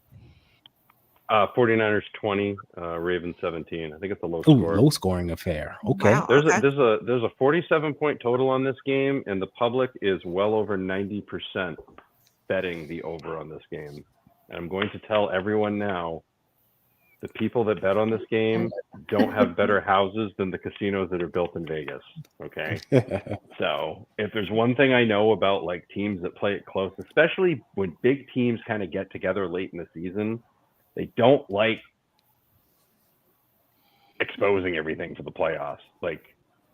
49ers 20, Ravens 17. I think it's a low score. Low scoring affair. Okay. Wow. There's a 47-point total on this game, and the public is well over 90% betting the over on this game. And I'm going to tell everyone now, the people that bet on this game don't have better houses than the casinos that are built in Vegas. Okay. So if there's one thing I know about like teams that play it close, especially when big teams kind of get together late in the season, they don't like exposing everything for the playoffs. Like,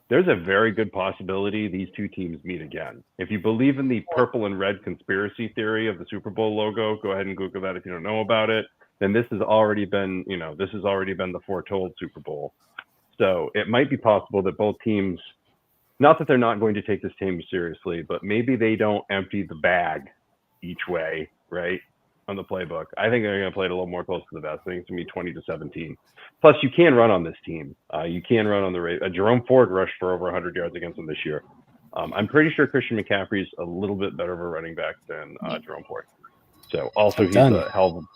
there's a very good possibility these two teams meet again. If you believe in the purple and red conspiracy theory of the Super Bowl logo, go ahead and Google that if you don't know about it. Then this has already been the foretold Super Bowl. So it might be possible that both teams, not that they're not going to take this team seriously, but maybe they don't empty the bag each way, right? On the playbook. I think they're going to play it a little more close to the vest. I think it's going to be 20-17. Plus, you can run on this team. You can run on the rate. Jerome Ford rushed for over 100 yards against them this year. I'm pretty sure Christian McCaffrey's a little bit better of a running back than Jerome Ford. So also he's a hell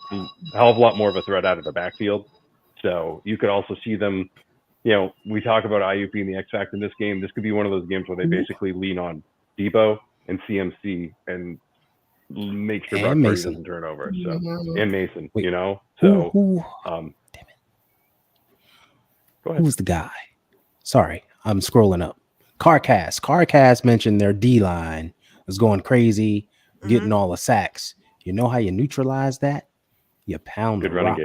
of a lot more of a threat out of the backfield. So you could also see them, we talk about Ayuk being the X factor in this game. This could be one of those games where they basically lean on Debo and CMC and make sure Brock Purdy doesn't turn over. So and Mason, Wait, So damn it. Go ahead. Who's the guy? Sorry, I'm scrolling up. Carcast mentioned their D line was going crazy, getting all the sacks. You know how you neutralize that? You pound Good the running rock.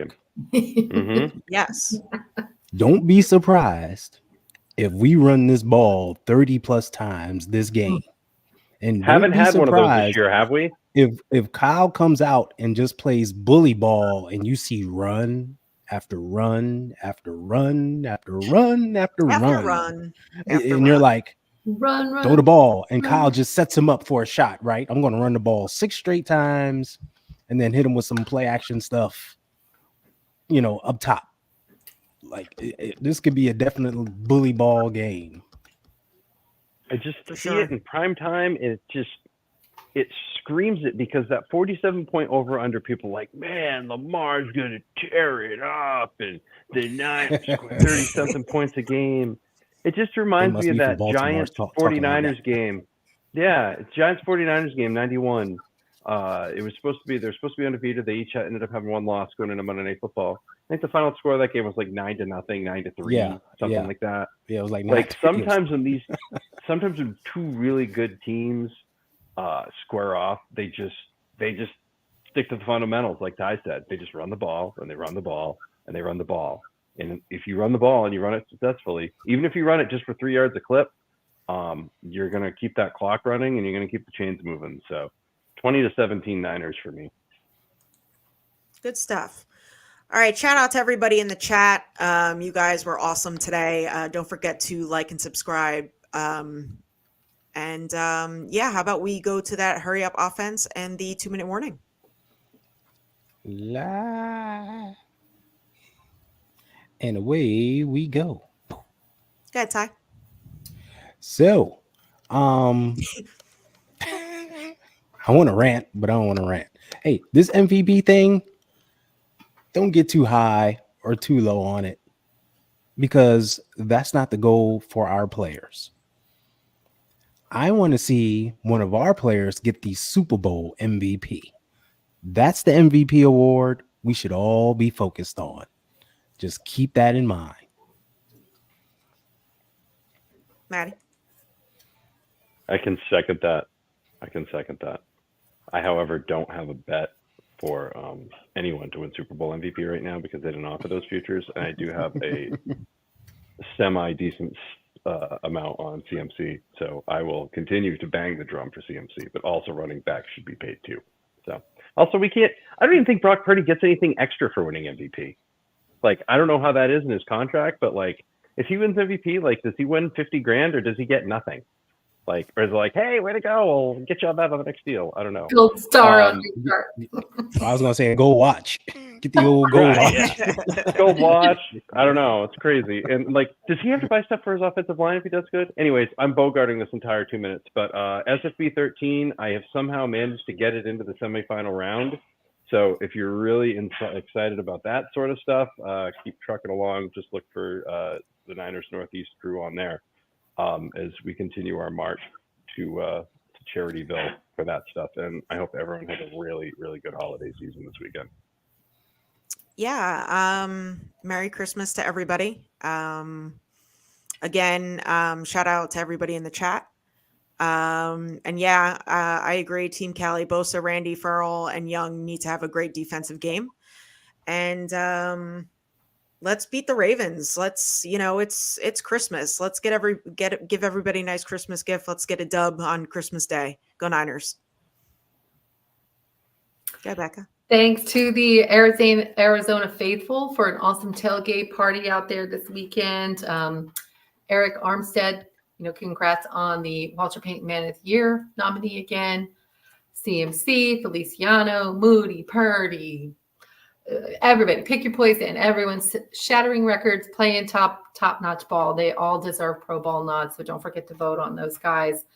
game. Yes. Don't be surprised if we run this ball 30 plus times this game. And haven't had one of those this year, have we? If Kyle comes out and just plays bully ball and you see run after run after run after run after run, and you're like, run, throw the ball, and Kyle just sets him up for a shot, right? I'm going to run the ball 6 straight times and then hit him with some play action stuff, up top. Like this could be a definite bully ball game. I just see it in prime time. It screams it because that 47-point over under, people like, man, Lamar's gonna tear it up, and the Niners score 30-something points a game. It just reminds me of that Giants 49ers game. Yeah, Giants 49ers game, 91. They're supposed to be undefeated. They each ended up having one loss going into Monday Night Football. I think the final score of that game was like 9-0, 9-3, something like that. Yeah, it was like sometimes when two really good teams square off, they just stick to the fundamentals, like Ty said. They just run the ball, and they run the ball, and they run the ball. And if you run the ball and you run it successfully, even if you run it just for 3 yards a clip, you're going to keep that clock running, and you're going to keep the chains moving. So 20-17 Niners for me. Good stuff. All right. Shout out to everybody in the chat. You guys were awesome today. Don't forget to like and subscribe. How about we go to that hurry up offense and the 2-minute warning? And away we go. Go ahead, Ty. So, I want to rant, but I don't want to rant. Hey, this MVP thing, don't get too high or too low on it. because that's not the goal for our players. I want to see one of our players get the Super Bowl MVP. That's the MVP award we should all be focused on. Just keep that in mind. Maddie? I can second that. I, however, don't have a bet for anyone to win Super Bowl MVP right now because they didn't offer those futures. And I do have a semi-decent amount on CMC. So I will continue to bang the drum for CMC, but also running back should be paid too. So also I don't even think Brock Purdy gets anything extra for winning MVP. Like, I don't know how that is in his contract, but like, if he wins MVP, like, does he win 50 grand or does he get nothing? Like, or is it like, hey, way to go, we'll get you on that on the next deal? I don't know. Gold star on your chart. I was gonna say gold watch. Get the old gold watch. Yeah. Gold watch. I don't know. It's crazy. And like, does he have to buy stuff for his offensive line if he does good? Anyways, I'm bogarting this entire 2 minutes. But SFB 13, I have somehow managed to get it into the semifinal round. So if you're really excited about that sort of stuff, keep trucking along. Just look for the Niners Northeast crew on there as we continue our march to Charityville for that stuff. And I hope everyone has a really, really good holiday season this weekend. Yeah. Merry Christmas to everybody. Again, shout out to everybody in the chat. And yeah, I agree. Team Cali, Bosa, Randy, Farrell, and Young need to have a great defensive game. And let's beat the Ravens. Let's, it's Christmas. Let's give everybody a nice Christmas gift. Let's get a dub on Christmas Day. Go Niners. Go Becca. Thanks to the Arizona faithful for an awesome tailgate party out there this weekend. Eric Armstead, congrats on the Walter Payton Man of the Year nominee again. CMC, Feliciano, Moody, Purdy, everybody, pick your poison. Everyone's shattering records, playing top-notch ball. They all deserve Pro Bowl nods, so don't forget to vote on those guys.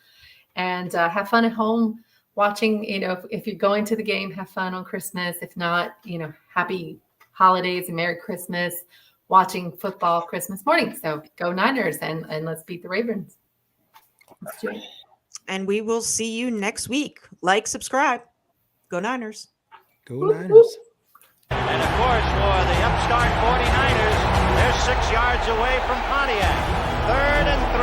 And have fun at home watching. If you're going to the game, have fun on Christmas. If not, happy holidays and Merry Christmas. Watching football Christmas morning. So go Niners and let's beat the Ravens. Let's do it. And we will see you next week. Like, subscribe. Go Niners. Go Niners. And of course, for the upstart 49ers, they're 6 yards away from Pontiac. 3rd and 3.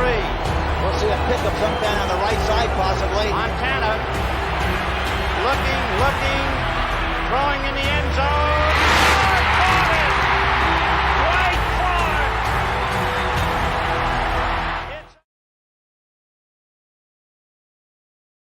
We'll see a pickup sometime on the right side, possibly. On